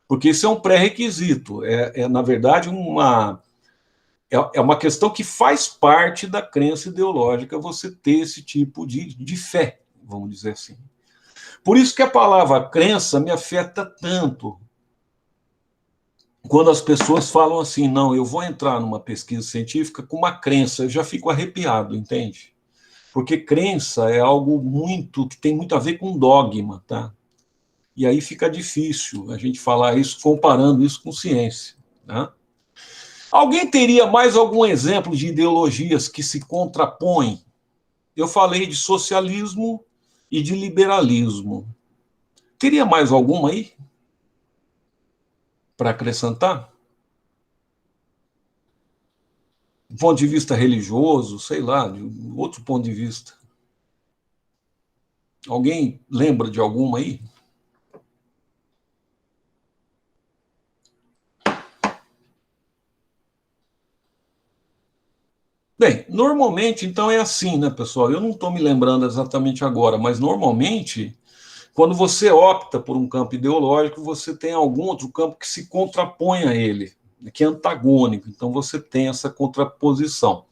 Porque isso é um pré-requisito, na verdade, uma questão que faz parte da crença ideológica você ter esse tipo de fé, vamos dizer assim. Por isso que a palavra crença me afeta tanto. Quando as pessoas falam assim, não, eu vou entrar numa pesquisa científica com uma crença, eu já fico arrepiado, entende? Porque crença é algo que tem muito a ver com dogma, tá? E aí fica difícil a gente falar isso comparando isso com ciência, né? Alguém teria mais algum exemplo de ideologias que se contrapõem? Eu falei de socialismo e de liberalismo. Teria mais alguma aí para acrescentar? Do ponto de vista religioso, sei lá, de outro ponto de vista. Alguém lembra de alguma aí? Bem, normalmente, então é assim, né, pessoal? Eu não estou me lembrando exatamente agora, mas normalmente, quando você opta por um campo ideológico, você tem algum outro campo que se contrapõe a ele, que é antagônico. Então você tem essa contraposição.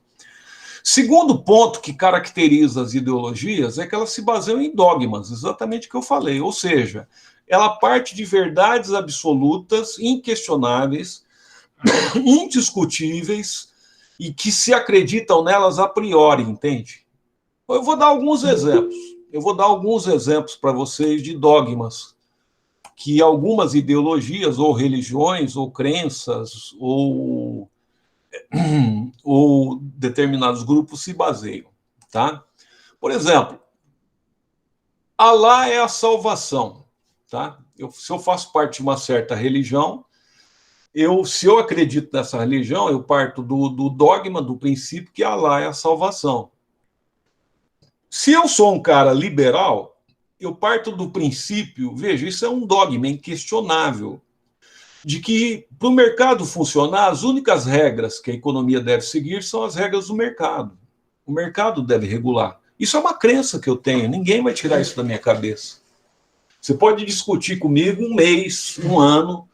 Segundo ponto que caracteriza as ideologias é que elas se baseiam em dogmas, exatamente o que eu falei. Ou seja, ela parte de verdades absolutas, inquestionáveis, indiscutíveis e que se acreditam nelas a priori, entende? Eu vou dar alguns exemplos. Eu vou dar alguns exemplos para vocês de dogmas que algumas ideologias ou religiões ou crenças ou determinados grupos se baseiam, tá? Por exemplo, Alá é a salvação, tá? Se eu faço parte de uma certa religião, se eu acredito nessa religião, eu parto do dogma, do princípio que Alá é a salvação. Se eu sou um cara liberal, eu parto do princípio, veja, isso é um dogma inquestionável, de que para o mercado funcionar, as únicas regras que a economia deve seguir são as regras do mercado. O mercado deve regular. Isso é uma crença que eu tenho, ninguém vai tirar isso da minha cabeça. Você pode discutir comigo um mês, um ano,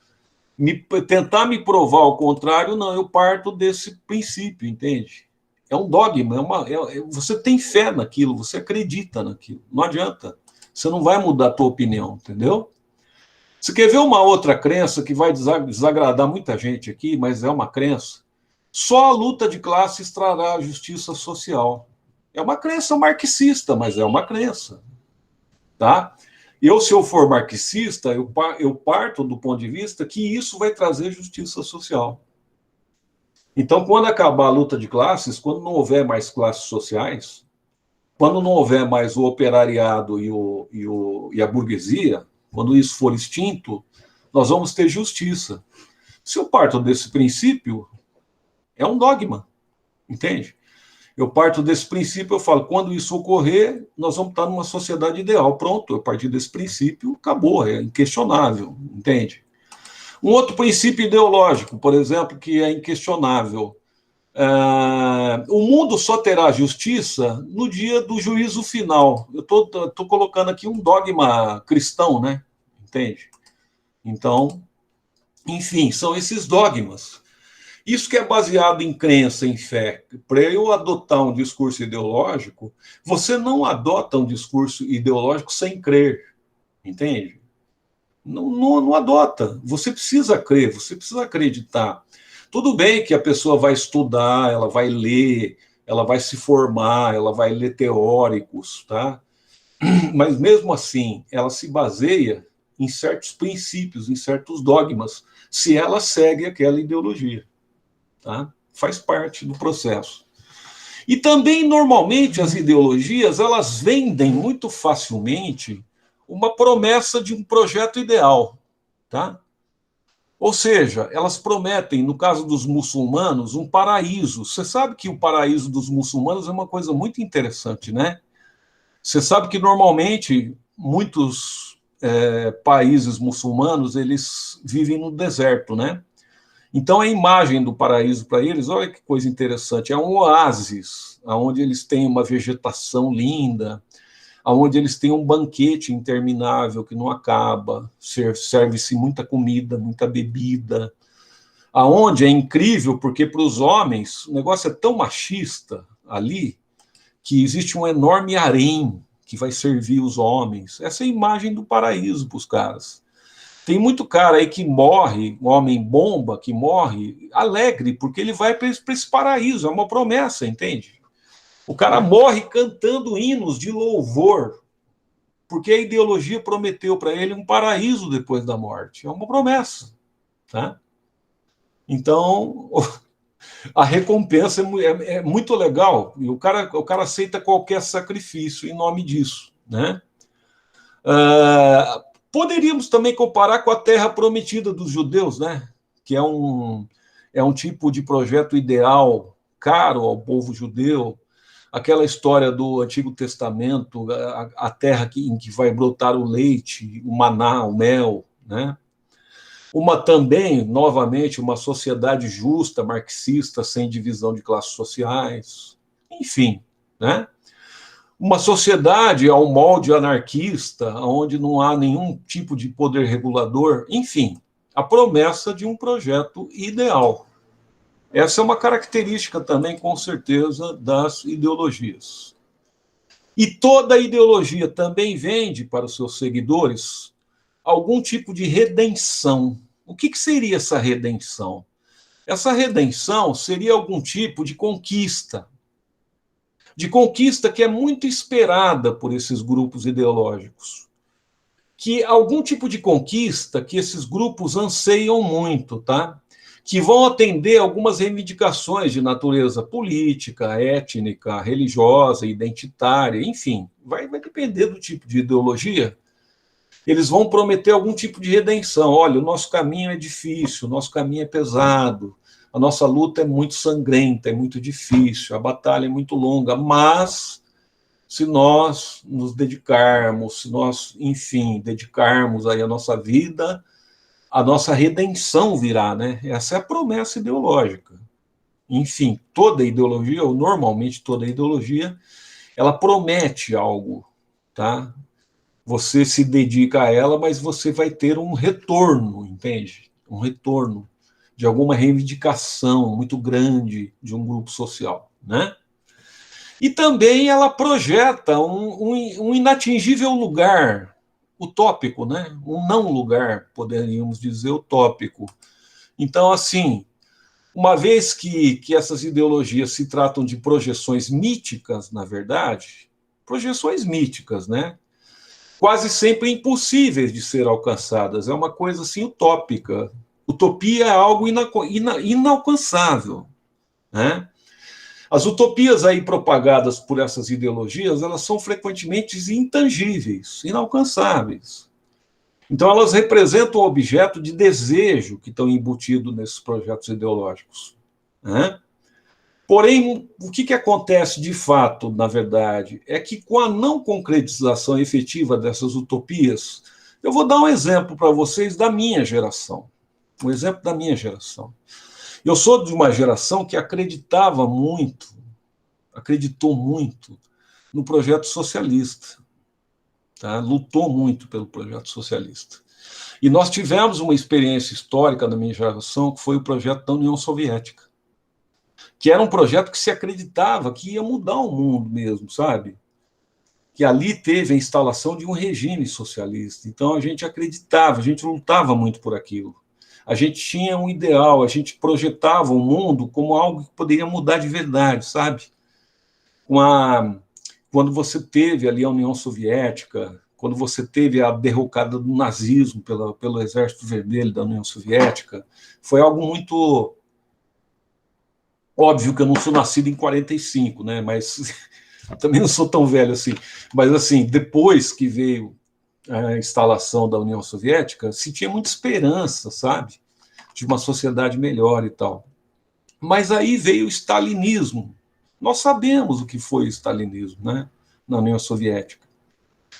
tentar me provar o contrário, não, eu parto desse princípio, entende? É um dogma, você tem fé naquilo, você acredita naquilo, não adianta. Você não vai mudar a tua opinião, entendeu? Você quer ver uma outra crença que vai desagradar muita gente aqui, mas é uma crença? Só a luta de classes trará a justiça social. É uma crença marxista, mas é uma crença. Tá? Se eu for marxista, eu parto do ponto de vista que isso vai trazer justiça social. Então, quando acabar a luta de classes, quando não houver mais classes sociais, quando não houver mais o operariado e a burguesia, quando isso for extinto, nós vamos ter justiça. Se eu parto desse princípio, é um dogma, entende? Eu parto desse princípio, eu falo, quando isso ocorrer, nós vamos estar numa sociedade ideal. Pronto, eu partir desse princípio, acabou, é inquestionável, entende? Um outro princípio ideológico, por exemplo, que é inquestionável. O mundo só terá justiça no dia do juízo final. Eu estou colocando aqui um dogma cristão, né? Entende? Então, enfim, são esses dogmas. Isso que é baseado em crença, em fé. Para eu adotar um discurso ideológico, você não adota um discurso ideológico sem crer, entende? Não adota. Você precisa crer, você precisa acreditar. Tudo bem que a pessoa vai estudar, ela vai ler, ela vai se formar, ela vai ler teóricos, tá? Mas mesmo assim, ela se baseia em certos princípios, em certos dogmas, se ela segue aquela ideologia, tá? Faz parte do processo. E também, normalmente, as ideologias, elas vendem muito facilmente uma promessa de um projeto ideal, tá? Ou seja, elas prometem, no caso dos muçulmanos, um paraíso. Você sabe que o paraíso dos muçulmanos é uma coisa muito interessante, né? Você sabe que, normalmente, muitos países muçulmanos, eles vivem no deserto, né? Então, a imagem do paraíso para eles, olha que coisa interessante, é um oásis, onde eles têm uma vegetação linda, onde eles têm um banquete interminável que não acaba, serve-se muita comida, muita bebida, aonde é incrível, porque para os homens o negócio é tão machista ali, que existe um enorme harém que vai servir os homens. Essa é a imagem do paraíso para os caras. Tem muito cara aí que morre, um homem bomba que morre alegre, porque ele vai para esse paraíso, é uma promessa, entende? O cara morre cantando hinos de louvor, porque a ideologia prometeu para ele um paraíso depois da morte. É uma promessa, tá? Então, A recompensa é muito legal, e o cara aceita qualquer sacrifício em nome disso, né? Poderíamos também comparar com a Terra Prometida dos judeus, né? Que é um tipo de projeto ideal caro ao povo judeu, aquela história do Antigo Testamento, a terra em que vai brotar o leite, o maná, o mel, né? Também, novamente, uma sociedade justa, marxista, sem divisão de classes sociais, enfim, né? Uma sociedade ao molde anarquista, onde não há nenhum tipo de poder regulador, enfim, a promessa de um projeto ideal. Essa é uma característica também, com certeza, das ideologias. E toda ideologia também vende para os seus seguidores algum tipo de redenção. O que seria essa redenção? Essa redenção seria algum tipo de conquista que é muito esperada por esses grupos ideológicos. Que algum tipo de conquista que esses grupos anseiam muito, tá? Que vão atender algumas reivindicações de natureza política, étnica, religiosa, identitária, enfim, vai depender do tipo de ideologia. Eles vão prometer algum tipo de redenção. Olha, o nosso caminho é difícil, o nosso caminho é pesado, a nossa luta é muito sangrenta, é muito difícil, a batalha é muito longa, mas se nós nos dedicarmos, se nós, enfim, dedicarmos aí a nossa vida, a nossa redenção virá, né? Essa é a promessa ideológica. Enfim, toda ideologia, ou normalmente toda ideologia, ela promete algo, tá? Você se dedica a ela, mas você vai ter um retorno, entende? Um retorno de alguma reivindicação muito grande de um grupo social, né? E também ela projeta um inatingível lugar utópico, né? Um não lugar, poderíamos dizer, utópico. Então, assim, uma vez que essas ideologias se tratam de projeções míticas, na verdade, projeções míticas, né? Quase sempre impossíveis de ser alcançadas. É uma coisa assim utópica. Utopia é algo inalcançável, né? As utopias aí propagadas por essas ideologias, elas são frequentemente intangíveis, inalcançáveis. Então, elas representam o objeto de desejo que estão embutidos nesses projetos ideológicos, né? Porém, o que acontece de fato, na verdade, é que com a não concretização efetiva dessas utopias, eu vou dar um exemplo para vocês da minha geração. Um exemplo da minha geração. Eu sou de uma geração que acreditou muito no projeto socialista, tá? Lutou muito pelo projeto socialista. E nós tivemos uma experiência histórica da minha geração, que foi o projeto da União Soviética, que era um projeto que se acreditava que ia mudar o mundo mesmo, sabe? Que ali teve a instalação de um regime socialista. Então a gente acreditava, a gente lutava muito por aquilo. A gente tinha um ideal, a gente projetava o mundo como algo que poderia mudar de verdade, sabe? Quando você teve ali a União Soviética, quando você teve a derrocada do nazismo pelo Exército Vermelho da União Soviética, foi algo muito óbvio que eu não sou nascido em 45, né? Mas também não sou tão velho assim. Mas assim, depois que veio a instalação da União Soviética, se tinha muita esperança, sabe? De uma sociedade melhor e tal. Mas aí veio o stalinismo. Nós sabemos o que foi o stalinismo, né? Na União Soviética.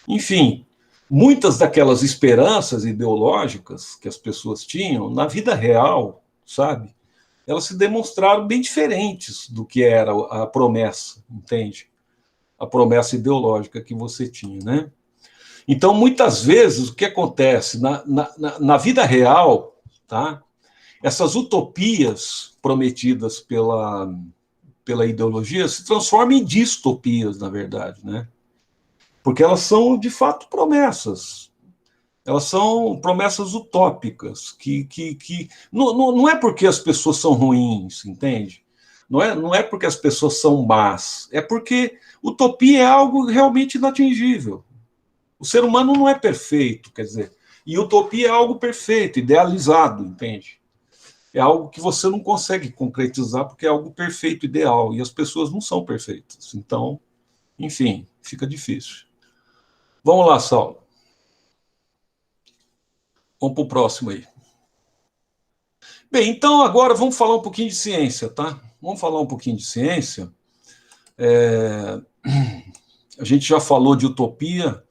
Enfim, muitas daquelas esperanças ideológicas que as pessoas tinham, na vida real, sabe? Elas se demonstraram bem diferentes do que era a promessa, entende? A promessa ideológica que você tinha, né? Então, muitas vezes, o que acontece na vida real, tá? Essas utopias prometidas pela ideologia se transformam em distopias, na verdade, né? Porque elas são, de fato, promessas. Elas são promessas utópicas, não é porque as pessoas são ruins, entende? Não é porque as pessoas são más, é porque utopia é algo realmente inatingível. O ser humano não é perfeito, quer dizer, e utopia é algo perfeito, idealizado, entende? é algo que você não consegue concretizar porque é algo perfeito, ideal, e as pessoas não são perfeitas. Então, enfim, fica difícil. Vamos lá, Saulo. Vamos para o próximo aí. Bem, então agora vamos falar um pouquinho de ciência, tá? Vamos falar um pouquinho de ciência. A gente já falou de utopia.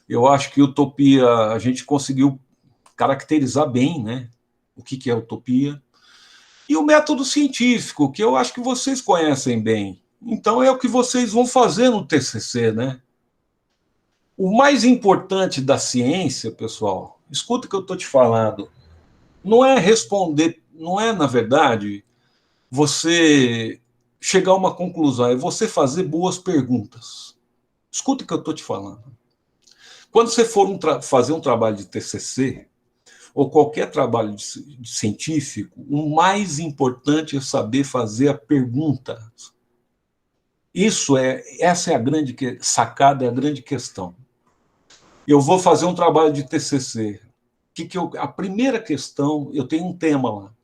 Eu acho que utopia a gente conseguiu caracterizar bem, né? O que é utopia. E o método científico, que eu acho que vocês conhecem bem. Então é o que vocês vão fazer no TCC, né? O mais importante da ciência, pessoal, escuta o que eu estou te falando, não é responder, não é, na verdade, você chegar a uma conclusão, é você fazer boas perguntas. Escuta o que eu estou te falando. Quando você for fazer um trabalho de TCC, ou qualquer trabalho de científico, o mais importante é saber fazer a pergunta. Essa é a grande sacada, é a grande questão. Eu vou fazer um trabalho de TCC. A primeira questão, eu tenho um tema lá.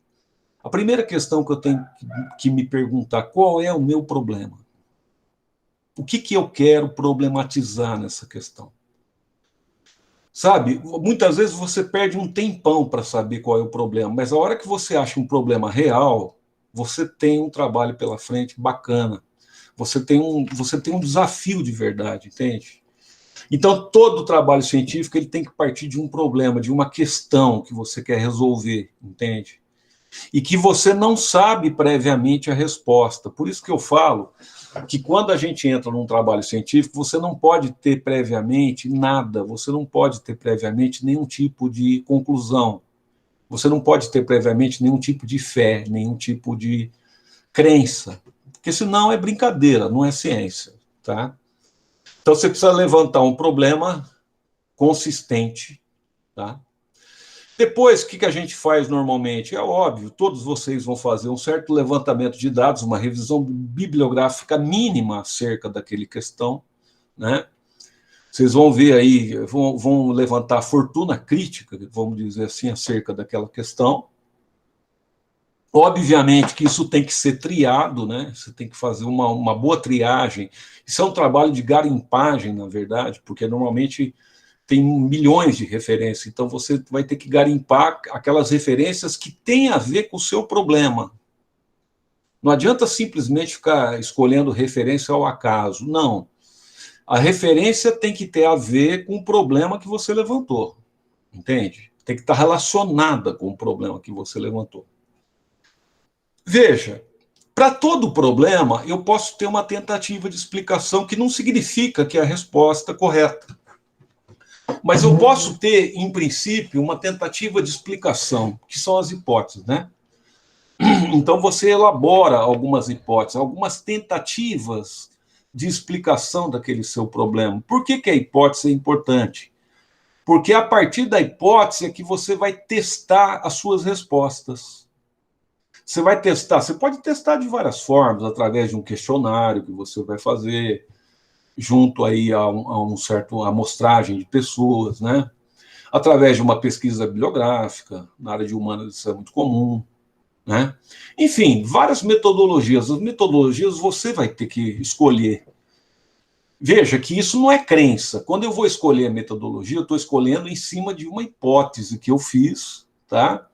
A primeira questão que eu tenho que me perguntar, qual é o meu problema? O que eu quero problematizar nessa questão? Sabe, muitas vezes você perde um tempão para saber qual é o problema, mas a hora que você acha um problema real, você tem um trabalho pela frente bacana. Você tem um desafio de verdade, entende? Então, todo trabalho científico ele tem que partir de um problema, de uma questão que você quer resolver, entende? E que você não sabe previamente a resposta. Por isso que eu falo que quando a gente entra num trabalho científico, você não pode ter previamente nada, você não pode ter previamente nenhum tipo de conclusão, você não pode ter previamente nenhum tipo de fé, nenhum tipo de crença, porque senão é brincadeira, não é ciência, tá? Então você precisa levantar um problema consistente, tá? Depois, o que a gente faz normalmente? É óbvio, todos vocês vão fazer um certo levantamento de dados, uma revisão bibliográfica mínima acerca daquele questão, né? Vocês vão ver aí, vão levantar a fortuna crítica, vamos dizer assim, acerca daquela questão. Obviamente que isso tem que ser triado, né? Você tem que fazer uma boa triagem. Isso é um trabalho de garimpagem, na verdade, porque normalmente tem milhões de referências, então você vai ter que garimpar aquelas referências que têm a ver com o seu problema. Não adianta simplesmente ficar escolhendo referência ao acaso, não. A referência tem que ter a ver com o problema que você levantou, entende? Tem que estar relacionada com o problema que você levantou. Veja, para todo problema, eu posso ter uma tentativa de explicação que não significa que é a resposta correta. Mas eu posso ter, em princípio, uma tentativa de explicação, que são as hipóteses, né? Então você elabora algumas hipóteses, algumas tentativas de explicação daquele seu problema. Por que a hipótese é importante? Porque a partir da hipótese é que você vai testar as suas respostas. Você vai testar, você pode testar de várias formas, através de um questionário que você vai fazer, junto aí a um certo amostragem de pessoas, né? Através de uma pesquisa bibliográfica, na área de humanas isso é muito comum, né? Enfim, várias metodologias. As metodologias você vai ter que escolher. Veja que isso não é crença. Quando eu vou escolher a metodologia, eu estou escolhendo em cima de uma hipótese que eu fiz, tá?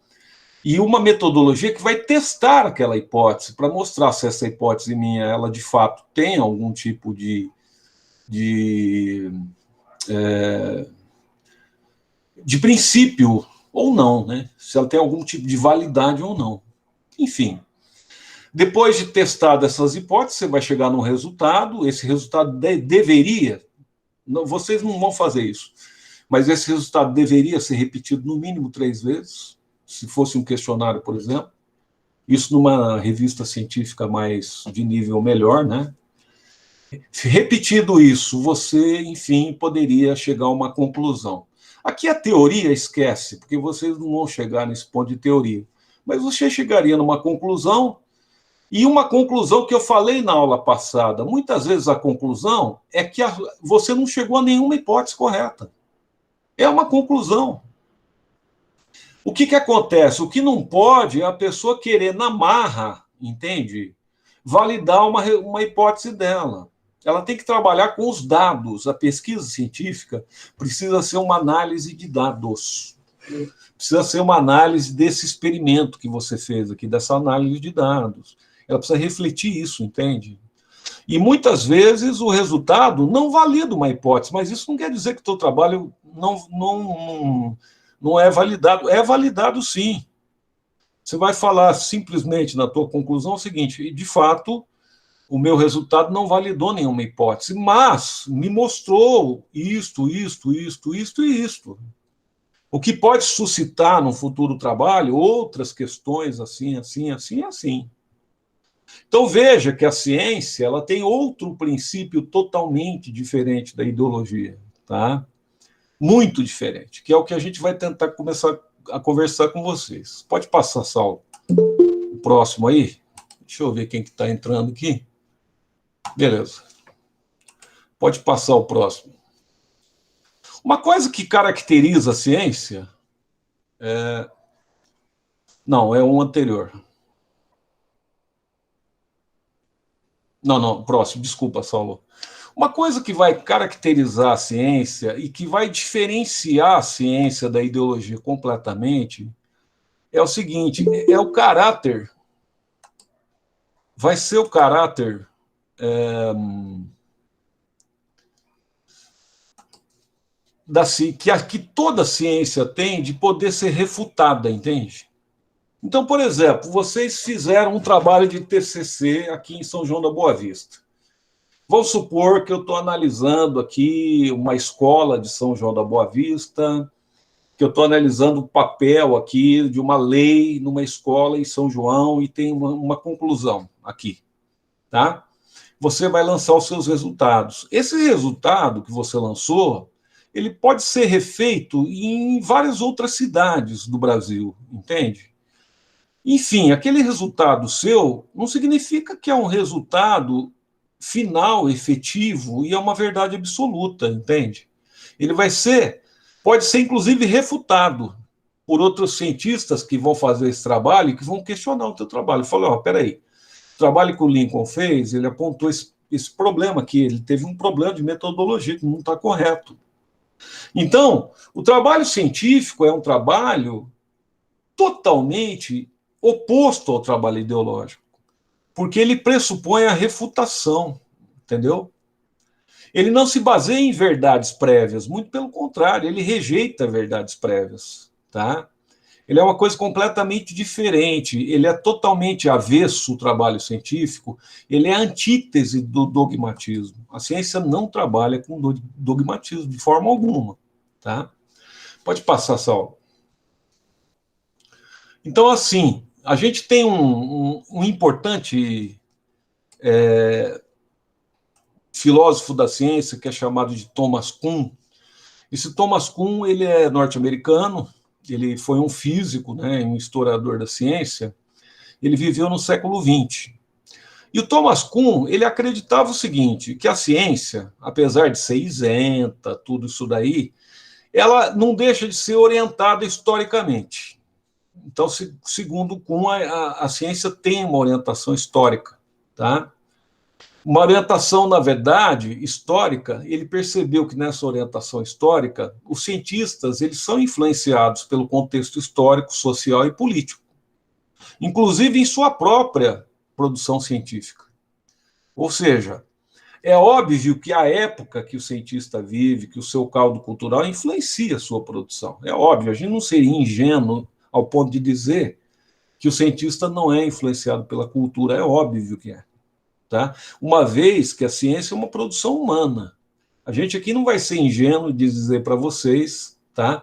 E uma metodologia que vai testar aquela hipótese, para mostrar se essa hipótese minha, ela de fato tem algum tipo de princípio ou não, né? Se ela tem algum tipo de validade ou não. Enfim, depois de testar essas hipóteses, você vai chegar num resultado, esse resultado deveria, vocês não vão fazer isso, mas esse resultado deveria ser repetido no mínimo 3 vezes, se fosse um questionário, por exemplo, isso numa revista científica mais de nível melhor, né? Repetido isso, você, enfim, poderia chegar a uma conclusão. Aqui a teoria esquece, porque vocês não vão chegar nesse ponto de teoria. Mas você chegaria numa conclusão, e uma conclusão que eu falei na aula passada. Muitas vezes a conclusão é que você não chegou a nenhuma hipótese correta. É uma conclusão. O que acontece? O que não pode é a pessoa querer, na marra, entende? Validar uma hipótese dela. Ela tem que trabalhar com os dados. A pesquisa científica precisa ser uma análise de dados. Precisa ser uma análise desse experimento que você fez aqui, dessa análise de dados. Ela precisa refletir isso, entende? E muitas vezes o resultado não valida uma hipótese, mas isso não quer dizer que o teu trabalho não é validado. É validado, sim. Você vai falar simplesmente na tua conclusão o seguinte: de fato, o meu resultado não validou nenhuma hipótese, mas me mostrou isto e isto. O que pode suscitar no futuro trabalho outras questões assim. Então veja que a ciência ela tem outro princípio totalmente diferente da ideologia, tá? Muito diferente, que é o que a gente vai tentar começar a conversar com vocês. Pode passar, Saulo, o próximo aí? Deixa eu ver quem que está entrando aqui. Beleza. Pode passar o próximo. Uma coisa que caracteriza a ciência Não, é um anterior. Não, próximo, desculpa, Saulo. Uma coisa que vai caracterizar a ciência e que vai diferenciar a ciência da ideologia completamente é o seguinte: é o caráter. Vai ser o caráter que toda ciência tem de poder ser refutada, entende? Então, por exemplo, vocês fizeram um trabalho de TCC aqui em São João da Boa Vista. Vamos supor que eu estou analisando aqui uma escola de São João da Boa Vista, que eu estou analisando o papel aqui de uma lei numa escola em São João e tem uma conclusão aqui, tá? Você vai lançar os seus resultados. Esse resultado que você lançou, ele pode ser refeito em várias outras cidades do Brasil, entende? Enfim, aquele resultado seu não significa que é um resultado final, efetivo, e é uma verdade absoluta, entende? Ele pode ser inclusive refutado por outros cientistas que vão fazer esse trabalho e que vão questionar o teu trabalho. Falam, peraí, o trabalho que o Lincoln fez, ele apontou esse problema aqui, ele teve um problema de metodologia que não está correto. Então, o trabalho científico é um trabalho totalmente oposto ao trabalho ideológico, porque ele pressupõe a refutação, entendeu? Ele não se baseia em verdades prévias, muito pelo contrário, ele rejeita verdades prévias, tá? Ele é uma coisa completamente diferente, ele é totalmente avesso ao trabalho científico, ele é a antítese do dogmatismo. A ciência não trabalha com dogmatismo de forma alguma, tá? Pode passar, Saulo. Então, assim, a gente tem um importante filósofo da ciência que é chamado de Thomas Kuhn. Esse Thomas Kuhn, ele é norte-americano, ele foi um físico, né, um historiador da ciência, ele viveu no século XX. E o Thomas Kuhn, ele acreditava o seguinte, que a ciência, apesar de ser isenta, tudo isso daí, ela não deixa de ser orientada historicamente. Então, segundo Kuhn, a ciência tem uma orientação histórica, tá? Uma orientação, na verdade, histórica. Ele percebeu que nessa orientação histórica, os cientistas eles são influenciados pelo contexto histórico, social e político, inclusive em sua própria produção científica. Ou seja, é óbvio que a época que o cientista vive, que o seu caldo cultural influencia a sua produção. É óbvio, a gente não seria ingênuo ao ponto de dizer que o cientista não é influenciado pela cultura, é óbvio que é. Tá? Uma vez que a ciência é uma produção humana. A gente aqui não vai ser ingênuo de dizer para vocês, tá,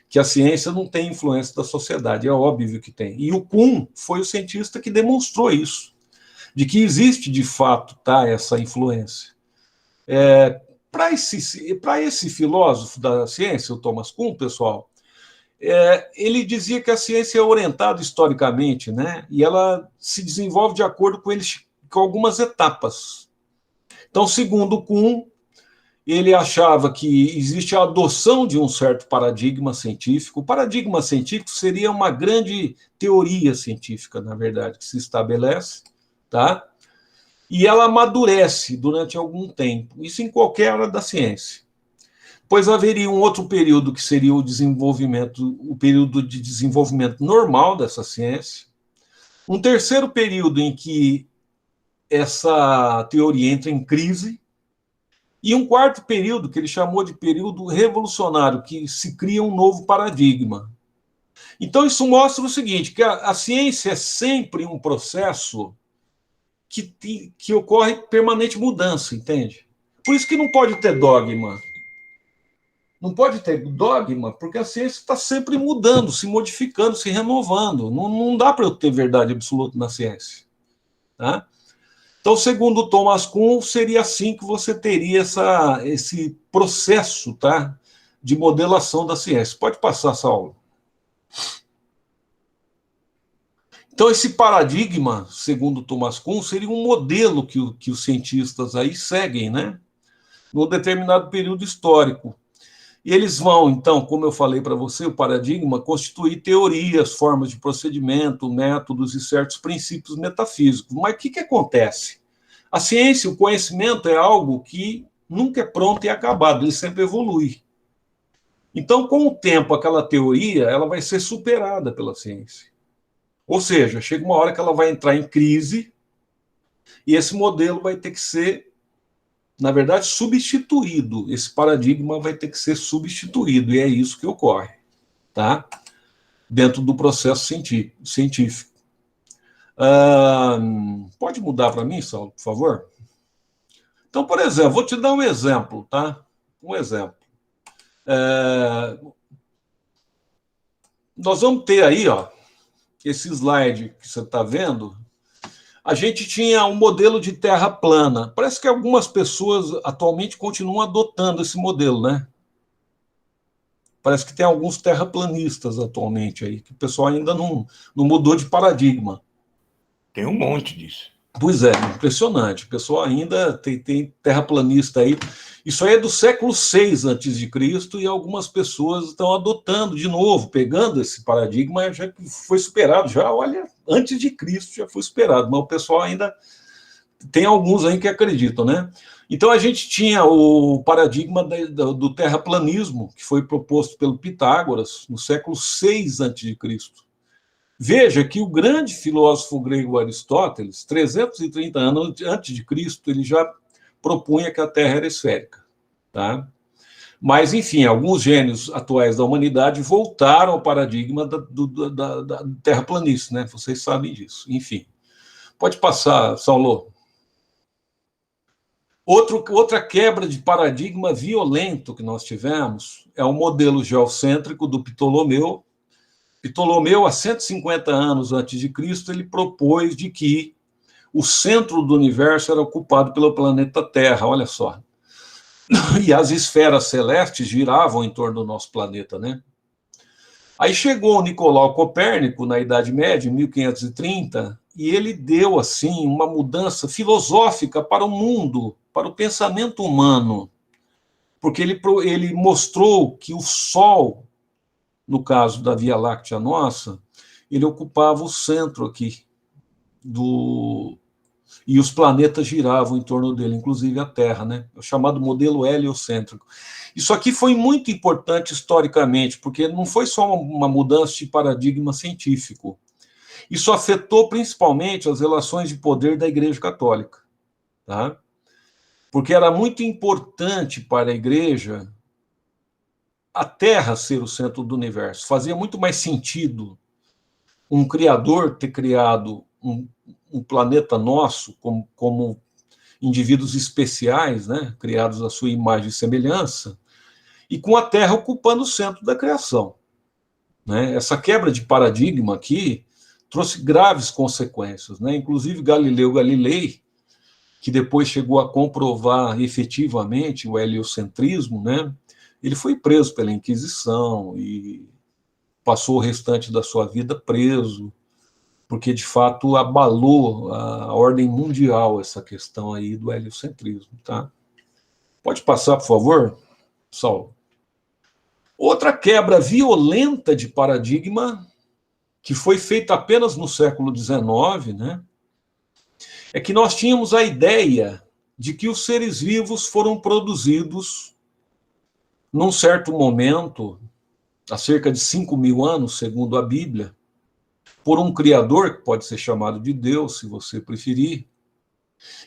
que a ciência não tem influência da sociedade, é óbvio que tem. E o Kuhn foi o cientista que demonstrou isso, de que existe de fato, tá, essa influência. Para esse filósofo da ciência, o Thomas Kuhn, pessoal, ele dizia que a ciência é orientada historicamente, né, e ela se desenvolve de acordo com algumas etapas. Então, segundo Kuhn, ele achava que existe a adoção de um certo paradigma científico. O paradigma científico seria uma grande teoria científica, na verdade, que se estabelece, tá? E ela amadurece durante algum tempo, isso em qualquer área da ciência. Pois haveria um outro período que seria o desenvolvimento, o período de desenvolvimento normal dessa ciência. Um terceiro período em que essa teoria entra em crise, e um quarto período, que ele chamou de período revolucionário, que se cria um novo paradigma. Então, isso mostra o seguinte, que a ciência é sempre um processo que ocorre permanente mudança, entende? Por isso que não pode ter dogma. Não pode ter dogma, porque a ciência está sempre mudando, se modificando, se renovando. Não dá para eu ter verdade absoluta na ciência. Tá? Então, segundo Thomas Kuhn, seria assim que você teria esse processo, tá, de modelação da ciência. Pode passar, Saulo. Então, esse paradigma, segundo Thomas Kuhn, seria um modelo que os cientistas aí seguem, né, num determinado período histórico. E eles vão, então, como eu falei para você, o paradigma constituir teorias, formas de procedimento, métodos e certos princípios metafísicos. Mas o que acontece? A ciência, o conhecimento é algo que nunca é pronto e acabado, ele sempre evolui. Então, com o tempo, aquela teoria ela vai ser superada pela ciência. Ou seja, chega uma hora que ela vai entrar em crise e esse modelo vai ter que ser, na verdade, substituído. Esse paradigma vai ter que ser substituído, e é isso que ocorre, tá? Dentro do processo científico. Pode mudar para mim, Saulo, por favor? Então, por exemplo, vou te dar um exemplo, tá? Um exemplo. Nós vamos ter aí, ó, esse slide que você está vendo. A gente tinha um modelo de terra plana. Parece que algumas pessoas atualmente continuam adotando esse modelo, né? Parece que tem alguns terraplanistas atualmente aí, que o pessoal ainda não mudou de paradigma. Tem um monte disso. Pois é, impressionante. O pessoal ainda tem terraplanista aí. Isso aí é do século VI a.C., e algumas pessoas estão adotando de novo, pegando esse paradigma, já que foi superado, já, olha, antes de Cristo já foi superado, mas o pessoal ainda tem alguns aí que acreditam, né? Então a gente tinha o paradigma do terraplanismo, que foi proposto pelo Pitágoras no século VI a.C. Veja que o grande filósofo grego Aristóteles, 330 anos antes de Cristo, ele já propunha que a Terra era esférica, tá? Mas, enfim, alguns gênios atuais da humanidade voltaram ao paradigma da terraplanismo, né? Vocês sabem disso. Enfim, pode passar, Saulo. Outra quebra de paradigma violento que nós tivemos é o modelo geocêntrico do Ptolomeu. Ptolomeu, há 150 anos antes de Cristo, ele propôs de que o centro do universo era ocupado pelo planeta Terra, olha só. E as esferas celestes giravam em torno do nosso planeta, né? Aí chegou o Nicolau Copérnico, na Idade Média, em 1530, e ele deu, assim, uma mudança filosófica para o mundo, para o pensamento humano, porque ele mostrou que o Sol, no caso da Via Láctea nossa, ele ocupava o centro aqui e os planetas giravam em torno dele, inclusive a Terra, né? O chamado modelo heliocêntrico. Isso aqui foi muito importante historicamente, porque não foi só uma mudança de paradigma científico. Isso afetou principalmente as relações de poder da Igreja Católica, tá? Porque era muito importante para a Igreja a Terra ser o centro do universo. Fazia muito mais sentido um criador ter criado um planeta nosso como indivíduos especiais, né, criados à sua imagem e semelhança, e com a Terra ocupando o centro da criação, né? Essa quebra de paradigma aqui trouxe graves consequências, né? Inclusive Galileu Galilei, que depois chegou a comprovar efetivamente o heliocentrismo, né? Ele foi preso pela Inquisição e passou o restante da sua vida preso, porque de fato abalou a ordem mundial essa questão aí do heliocentrismo, tá? Pode passar, por favor, Saulo. Outra quebra violenta de paradigma, que foi feita apenas no século XIX, né, é que nós tínhamos a ideia de que os seres vivos foram produzidos num certo momento, há cerca de 5.000 anos, segundo a Bíblia, por um criador, que pode ser chamado de Deus, se você preferir,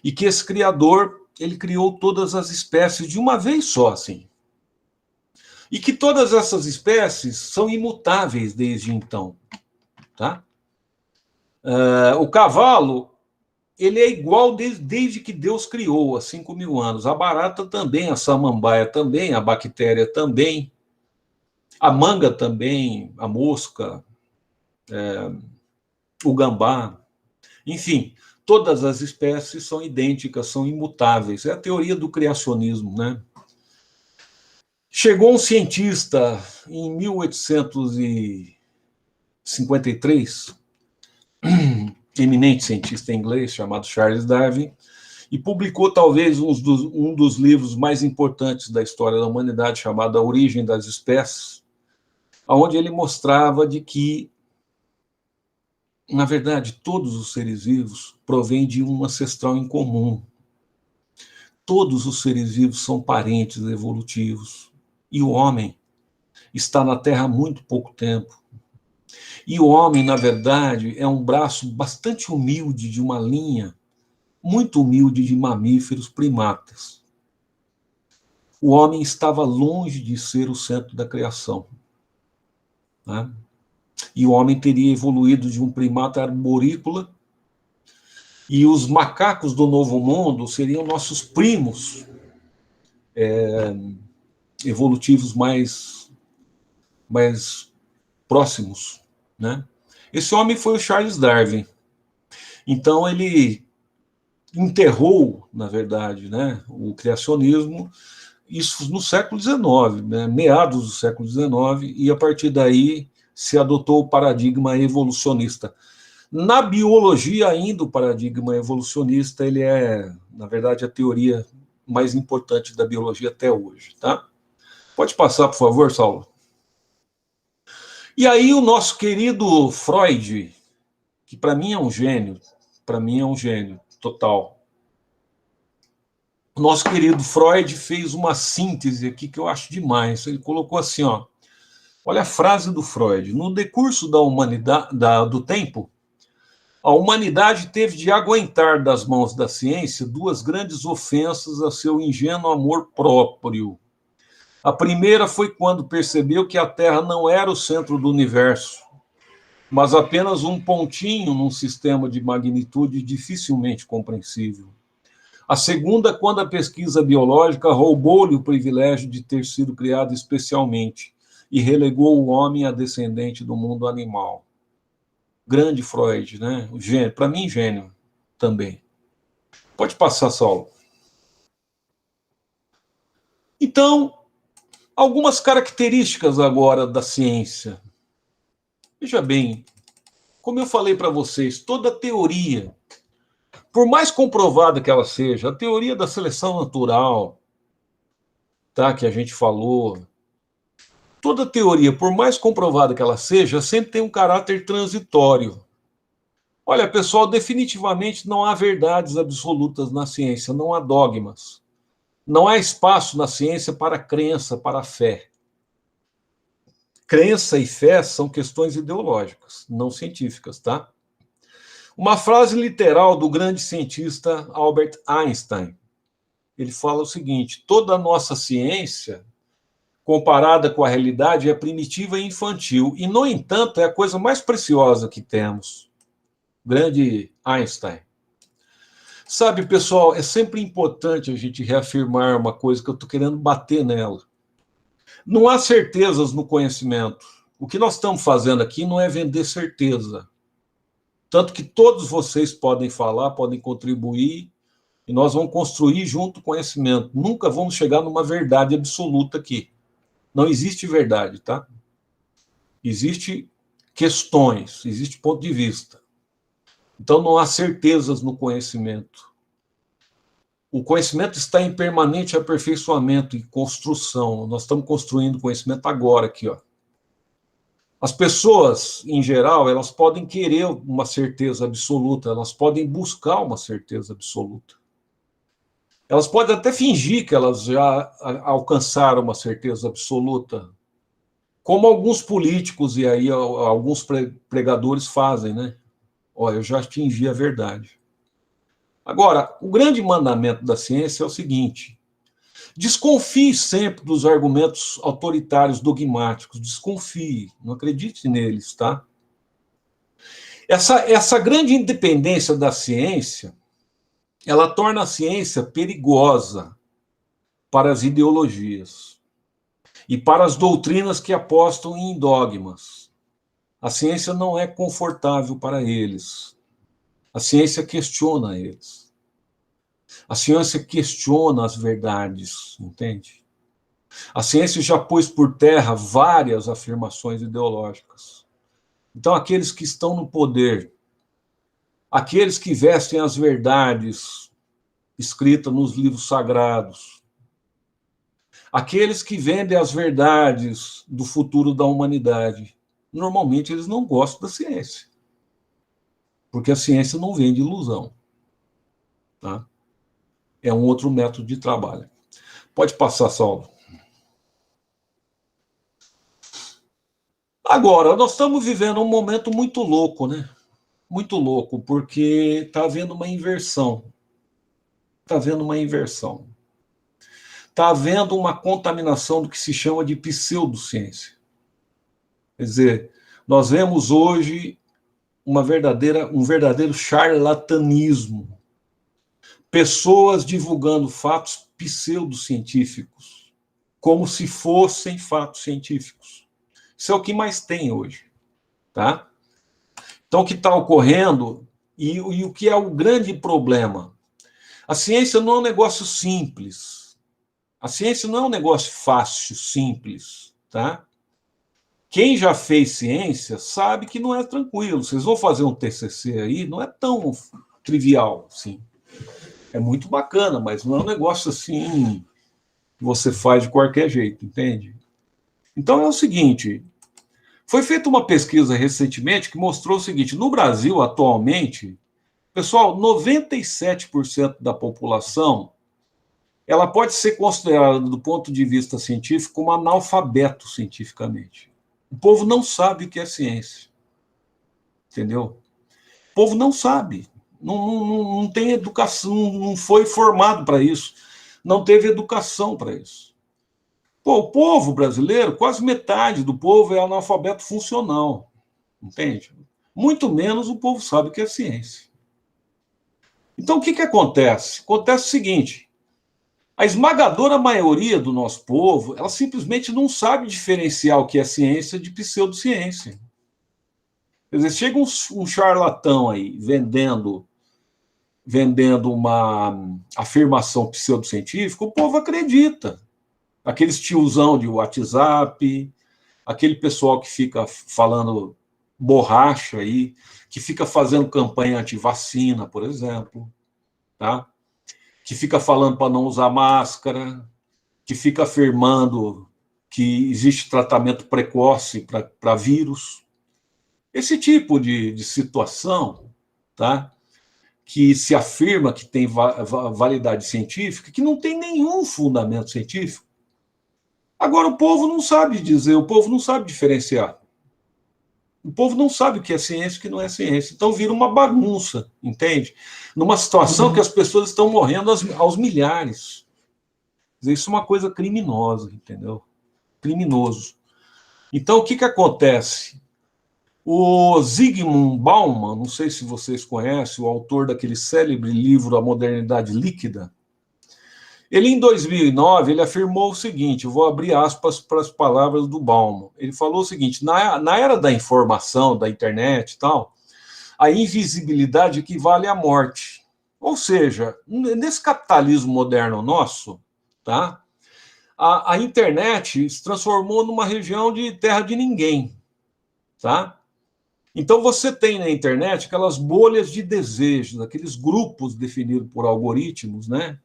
e que esse criador, ele criou todas as espécies de uma vez só, assim. E que todas essas espécies são imutáveis desde então, tá? O cavalo, ele é igual desde que Deus criou, há 5.000 anos. A barata também, a samambaia também, a bactéria também, a manga também, a mosca, o gambá, enfim, todas as espécies são idênticas, são imutáveis. É a teoria do criacionismo, né? Chegou um cientista em 1853, eminente cientista inglês, chamado Charles Darwin, e publicou talvez um dos livros mais importantes da história da humanidade, chamado A Origem das Espécies, onde ele mostrava de que, na verdade, todos os seres vivos provêm de um ancestral em comum. Todos os seres vivos são parentes evolutivos. E o homem está na Terra há muito pouco tempo. E o homem, na verdade, é um braço bastante humilde de uma linha muito humilde de mamíferos primatas. O homem estava longe de ser o centro da criação, né? E o homem teria evoluído de um primata arborícola, e os macacos do Novo Mundo seriam nossos primos evolutivos mais próximos, né? Esse homem foi o Charles Darwin. Então ele enterrou, na verdade, né, o criacionismo, isso no século XIX, né, meados do século XIX, e a partir daí se adotou o paradigma evolucionista. Na biologia ainda, o paradigma evolucionista, ele é, na verdade, a teoria mais importante da biologia até hoje, tá? Pode passar, por favor, Saulo. E aí o nosso querido Freud, que para mim é um gênio total. O nosso querido Freud fez uma síntese aqui que eu acho demais. Ele colocou assim, ó, olha a frase do Freud: no decurso da humanidade, do tempo, a humanidade teve de aguentar das mãos da ciência duas grandes ofensas a seu ingênuo amor próprio. A primeira foi quando percebeu que a Terra não era o centro do universo, mas apenas um pontinho num sistema de magnitude dificilmente compreensível. A segunda, quando a pesquisa biológica roubou-lhe o privilégio de ter sido criado especialmente e relegou o homem a descendente do mundo animal. Grande Freud, né? Gênio, para mim, gênio também. Pode passar, Saulo. Então, algumas características agora da ciência. Veja bem, como eu falei para vocês, toda teoria, por mais comprovada que ela seja, a teoria da seleção natural, tá, que a gente falou, toda teoria, por mais comprovada que ela seja, sempre tem um caráter transitório. Olha, pessoal, definitivamente não há verdades absolutas na ciência, não há dogmas. Não há espaço na ciência para crença, para fé. Crença e fé são questões ideológicas, não científicas, tá? Uma frase literal do grande cientista Albert Einstein. Ele fala o seguinte: toda a nossa ciência, comparada com a realidade, é primitiva e infantil, e, no entanto, é a coisa mais preciosa que temos. Grande Einstein. Sabe, pessoal, é sempre importante a gente reafirmar uma coisa que eu estou querendo bater nela. Não há certezas no conhecimento. O que nós estamos fazendo aqui não é vender certeza. Tanto que todos vocês podem falar, podem contribuir, e nós vamos construir junto o conhecimento. Nunca vamos chegar numa verdade absoluta aqui. Não existe verdade, tá? Existe questões, existe ponto de vista. Então não há certezas no conhecimento. O conhecimento está em permanente aperfeiçoamento e construção. Nós estamos construindo conhecimento agora aqui, ó. As pessoas, em geral, elas podem querer uma certeza absoluta, elas podem buscar uma certeza absoluta. Elas podem até fingir que elas já alcançaram uma certeza absoluta, como alguns políticos e aí alguns pregadores fazem, né? Olha, eu já atingi a verdade. Agora, o grande mandamento da ciência é o seguinte: desconfie sempre dos argumentos autoritários dogmáticos, desconfie, não acredite neles, tá? Essa grande independência da ciência, ela torna a ciência perigosa para as ideologias e para as doutrinas que apostam em dogmas. A ciência não é confortável para eles. A ciência questiona eles. A ciência questiona as verdades, entende? A ciência já pôs por terra várias afirmações ideológicas. Então, aqueles que estão no poder, aqueles que vestem as verdades escritas nos livros sagrados, aqueles que vendem as verdades do futuro da humanidade, normalmente eles não gostam da ciência, porque a ciência não vende ilusão, tá? É um outro método de trabalho. Pode passar, Saulo. Agora, nós estamos vivendo um momento muito louco, né? Muito louco, porque está havendo uma inversão. Está havendo uma inversão. Está havendo uma contaminação do que se chama de pseudociência. Quer dizer, nós vemos hoje um verdadeiro charlatanismo. Pessoas divulgando fatos pseudocientíficos, como se fossem fatos científicos. Isso é o que mais tem hoje, tá? Então, o que está ocorrendo, e o que é o grande problema? A ciência não é um negócio simples. A ciência não é um negócio fácil, simples, tá? Quem já fez ciência sabe que não é tranquilo. Vocês vão fazer um TCC aí, não é tão trivial, assim. É muito bacana, mas não é um negócio assim que você faz de qualquer jeito, entende? Então é o seguinte, foi feita uma pesquisa recentemente que mostrou o seguinte: no Brasil, atualmente, pessoal, 97% da população ela pode ser considerada, do ponto de vista científico, como analfabeto cientificamente. O povo não sabe o que é ciência. Entendeu? O povo não sabe. Não tem educação, não foi formado para isso. Não teve educação para isso. Pô, o povo brasileiro, quase metade do povo é analfabeto funcional. Entende? Muito menos o povo sabe o que é ciência. Então, o que acontece? Acontece o seguinte: a esmagadora maioria do nosso povo, ela simplesmente não sabe diferenciar o que é ciência de pseudociência. Quer dizer, chega um charlatão aí vendendo uma afirmação pseudocientífica, o povo acredita. Aqueles tiozão de WhatsApp, aquele pessoal que fica falando borracha aí, que fica fazendo campanha anti-vacina, por exemplo, tá? Que fica falando para não usar máscara, que fica afirmando que existe tratamento precoce para vírus. Esse tipo de situação, tá? Que se afirma que tem validade científica, que não tem nenhum fundamento científico. Agora, o povo não sabe dizer, o povo não sabe diferenciar. O povo não sabe o que é ciência e o que não é ciência. Então, vira uma bagunça, entende? Numa situação que as pessoas estão morrendo aos milhares. Isso é uma coisa criminosa, entendeu? Criminoso. Então, o que acontece? O Zygmunt Bauman, não sei se vocês conhecem, o autor daquele célebre livro A Modernidade Líquida, ele, em 2009, ele afirmou o seguinte, eu vou abrir aspas para as palavras do Bauman. Ele falou o seguinte: na era da informação, da internet e tal, a invisibilidade equivale à morte. Ou seja, nesse capitalismo moderno nosso, tá, a internet se transformou numa região de terra de ninguém, tá? Então, você tem na internet aquelas bolhas de desejos, aqueles grupos definidos por algoritmos, né?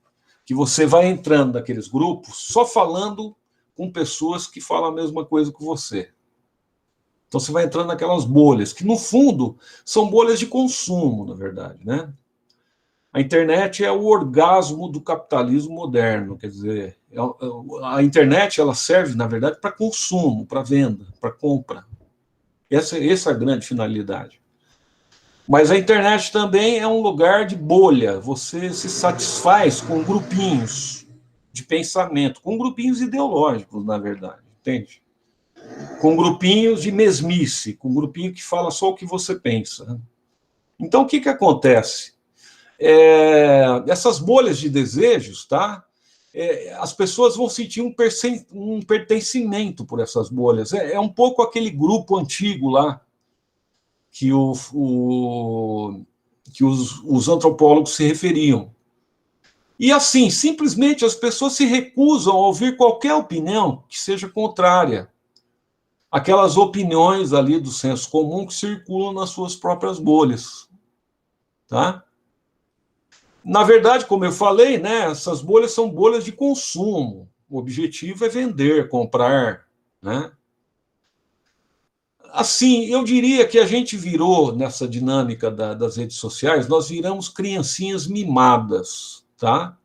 que você vai entrando naqueles grupos só falando com pessoas que falam a mesma coisa que você. Então você vai entrando naquelas bolhas, que no fundo são bolhas de consumo, na verdade, né? A internet é o orgasmo do capitalismo moderno, quer dizer, a internet ela serve, na verdade, para consumo, para venda, para compra. Essa é a grande finalidade. Mas a internet também é um lugar de bolha. Você se satisfaz com grupinhos de pensamento, com grupinhos ideológicos, na verdade, entende? Com grupinhos de mesmice, com grupinho que fala só o que você pensa. Então, o que acontece? Essas bolhas de desejos, tá? As pessoas vão sentir um pertencimento por essas bolhas. É um pouco aquele grupo antigo lá, que os antropólogos se referiam. E assim, simplesmente as pessoas se recusam a ouvir qualquer opinião que seja contrária àquelas opiniões ali do senso comum que circulam nas suas próprias bolhas. Tá? Na verdade, como eu falei, né, essas bolhas são bolhas de consumo. O objetivo é vender, comprar, né? Assim, eu diria que a gente virou, nessa dinâmica das redes sociais, nós viramos criancinhas mimadas, tá?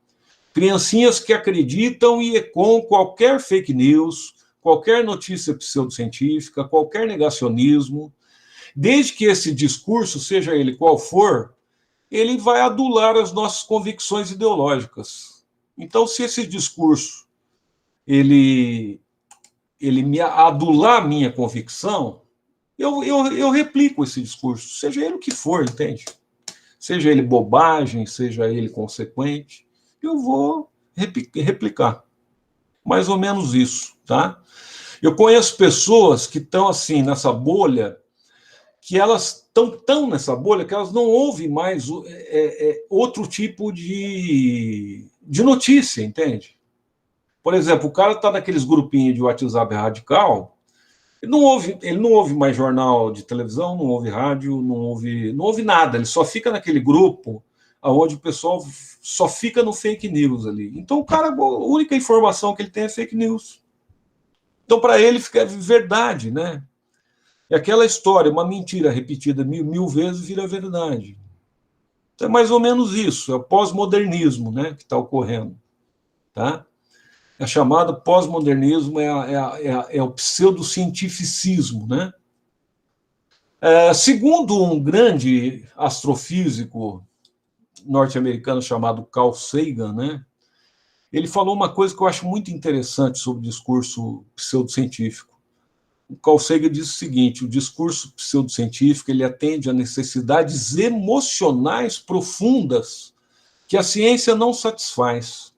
Criancinhas que acreditam e ecoam qualquer fake news, qualquer notícia pseudocientífica, qualquer negacionismo, desde que esse discurso, seja ele qual for, ele vai adular as nossas convicções ideológicas. Então, se esse discurso ele me adular a minha convicção, eu replico esse discurso, seja ele o que for, entende? Seja ele bobagem, seja ele consequente, eu vou replicar. Mais ou menos isso, tá? Eu conheço pessoas que estão assim nessa bolha, que elas estão tão nessa bolha que elas não ouvem mais outro tipo de notícia, entende? Por exemplo, o cara está naqueles grupinhos de WhatsApp radical. Ele não ouve mais jornal de televisão, não ouve rádio, não ouve nada. Ele só fica naquele grupo onde o pessoal só fica no fake news ali. Então, o cara, a única informação que ele tem é fake news. Então, para ele, fica verdade, né? É aquela história, uma mentira repetida mil vezes vira verdade. Então, é mais ou menos isso, é o pós-modernismo, né, que está ocorrendo. Tá? É chamado pós-modernismo, é o pseudocientificismo, né? Segundo um grande astrofísico norte-americano chamado Carl Sagan, né? Ele falou uma coisa que eu acho muito interessante sobre o discurso pseudocientífico. O Carl Sagan diz o seguinte: o discurso pseudocientífico ele atende a necessidades emocionais profundas que a ciência não satisfaz.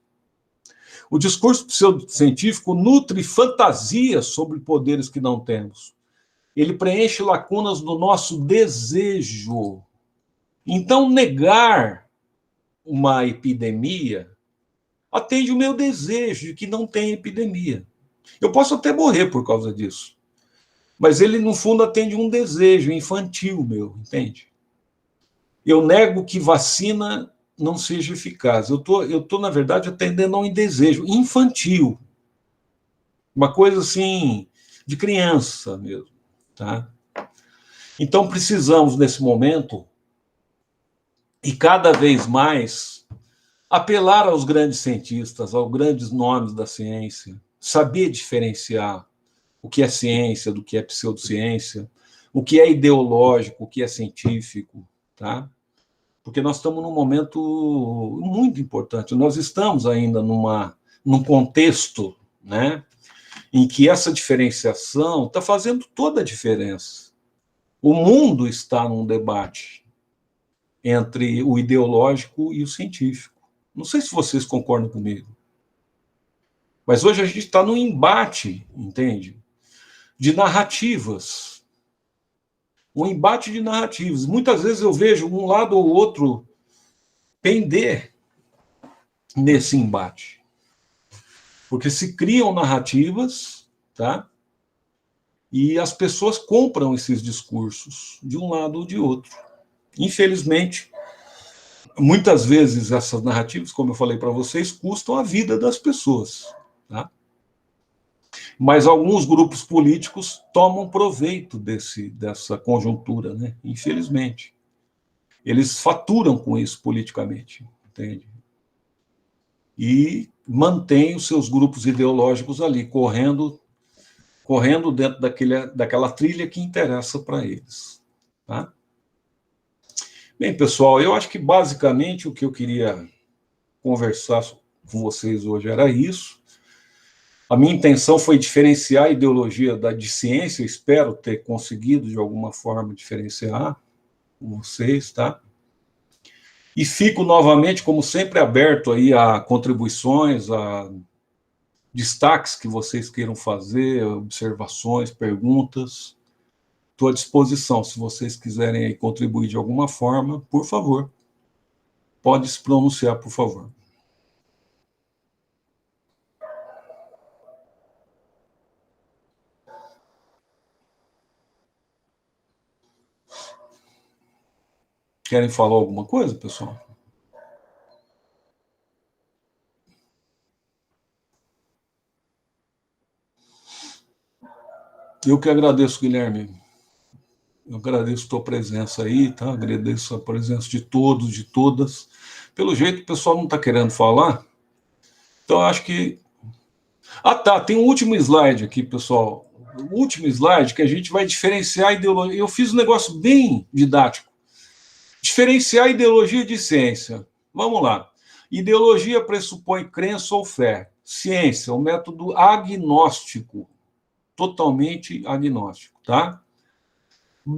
O discurso pseudocientífico nutre fantasias sobre poderes que não temos. Ele preenche lacunas do nosso desejo. Então, negar uma epidemia atende o meu desejo de que não tem epidemia. Eu posso até morrer por causa disso. Mas ele, no fundo, atende um desejo infantil meu, entende? Eu nego que vacina não seja eficaz. Eu tô, na verdade, atendendo a um desejo infantil. Uma coisa assim, de criança mesmo. Tá? Então, precisamos, nesse momento, e cada vez mais, apelar aos grandes cientistas, aos grandes nomes da ciência, saber diferenciar o que é ciência do que é pseudociência, o que é ideológico, o que é científico, tá? Porque nós estamos num momento muito importante. Nós estamos ainda num contexto, né, em que essa diferenciação está fazendo toda a diferença. O mundo está num debate entre o ideológico e o científico. Não sei se vocês concordam comigo. Mas hoje a gente está num embate, entende? De narrativas. Um embate de narrativas. Muitas vezes eu vejo um lado ou outro pender nesse embate. Porque se criam narrativas, tá? E as pessoas compram esses discursos de um lado ou de outro. Infelizmente, muitas vezes essas narrativas, como eu falei para vocês, custam a vida das pessoas, tá? Mas alguns grupos políticos tomam proveito dessa conjuntura, né? Infelizmente. Eles faturam com isso politicamente, entende? E mantêm os seus grupos ideológicos ali, correndo dentro daquela trilha que interessa para eles, tá? Bem, pessoal, eu acho que basicamente o que eu queria conversar com vocês hoje era isso. A minha intenção foi diferenciar a ideologia de ciência, eu espero ter conseguido, de alguma forma, diferenciar com vocês, tá? E fico novamente, como sempre, aberto aí a contribuições, a destaques que vocês queiram fazer, observações, perguntas. Estou à disposição, se vocês quiserem aí contribuir de alguma forma, por favor. Pode se pronunciar, por favor. Querem falar alguma coisa, pessoal? Eu que agradeço, Guilherme. Eu agradeço a tua presença aí, tá? Agradeço a presença de todos, de todas. Pelo jeito, o pessoal não está querendo falar. Então, eu acho que... Ah, tá, tem um último slide aqui, pessoal. O último slide que a gente vai diferenciar a ideologia. Eu fiz um negócio bem didático. Diferenciar ideologia de ciência. Vamos lá. Ideologia pressupõe crença ou fé. Ciência, um método agnóstico. Totalmente agnóstico, tá?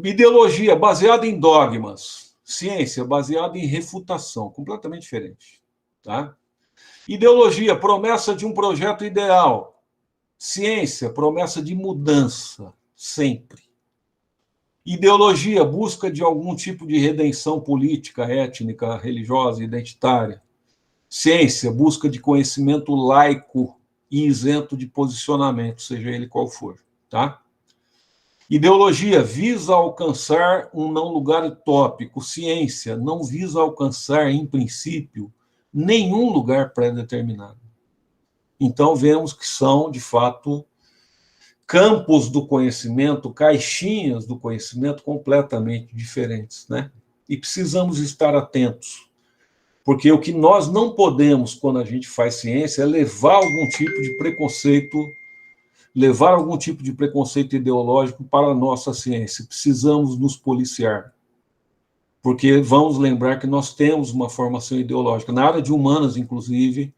Ideologia baseada em dogmas. Ciência baseada em refutação. Completamente diferente, tá? Ideologia, promessa de um projeto ideal. Ciência, promessa de mudança, sempre. Ideologia, busca de algum tipo de redenção política, étnica, religiosa, identitária. Ciência, busca de conhecimento laico e isento de posicionamento, seja ele qual for, tá? Ideologia visa alcançar um não lugar utópico. Ciência não visa alcançar, em princípio, nenhum lugar pré-determinado. Então, vemos que são, de fato, campos do conhecimento, caixinhas do conhecimento completamente diferentes, né? E precisamos estar atentos, porque o que nós não podemos, quando a gente faz ciência, é levar algum tipo de preconceito ideológico para a nossa ciência. Precisamos nos policiar, porque vamos lembrar que nós temos uma formação ideológica. Na área de humanas, inclusive,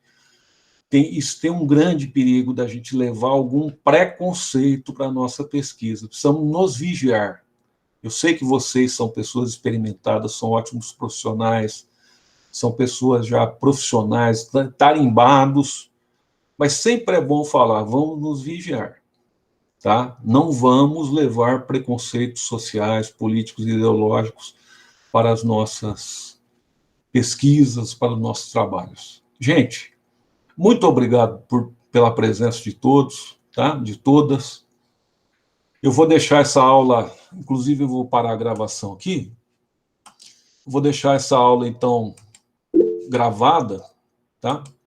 isso tem um grande perigo da gente levar algum preconceito para a nossa pesquisa. Precisamos nos vigiar. Eu sei que vocês são pessoas experimentadas, são ótimos profissionais, são pessoas já profissionais, tarimbados, mas sempre é bom falar, vamos nos vigiar, tá? Não vamos levar preconceitos sociais, políticos e ideológicos para as nossas pesquisas, para os nossos trabalhos. Gente, muito obrigado pela presença de todos, tá? De todas. Eu vou deixar essa aula, inclusive eu vou parar a gravação aqui. Vou deixar essa aula, então, gravada, tá?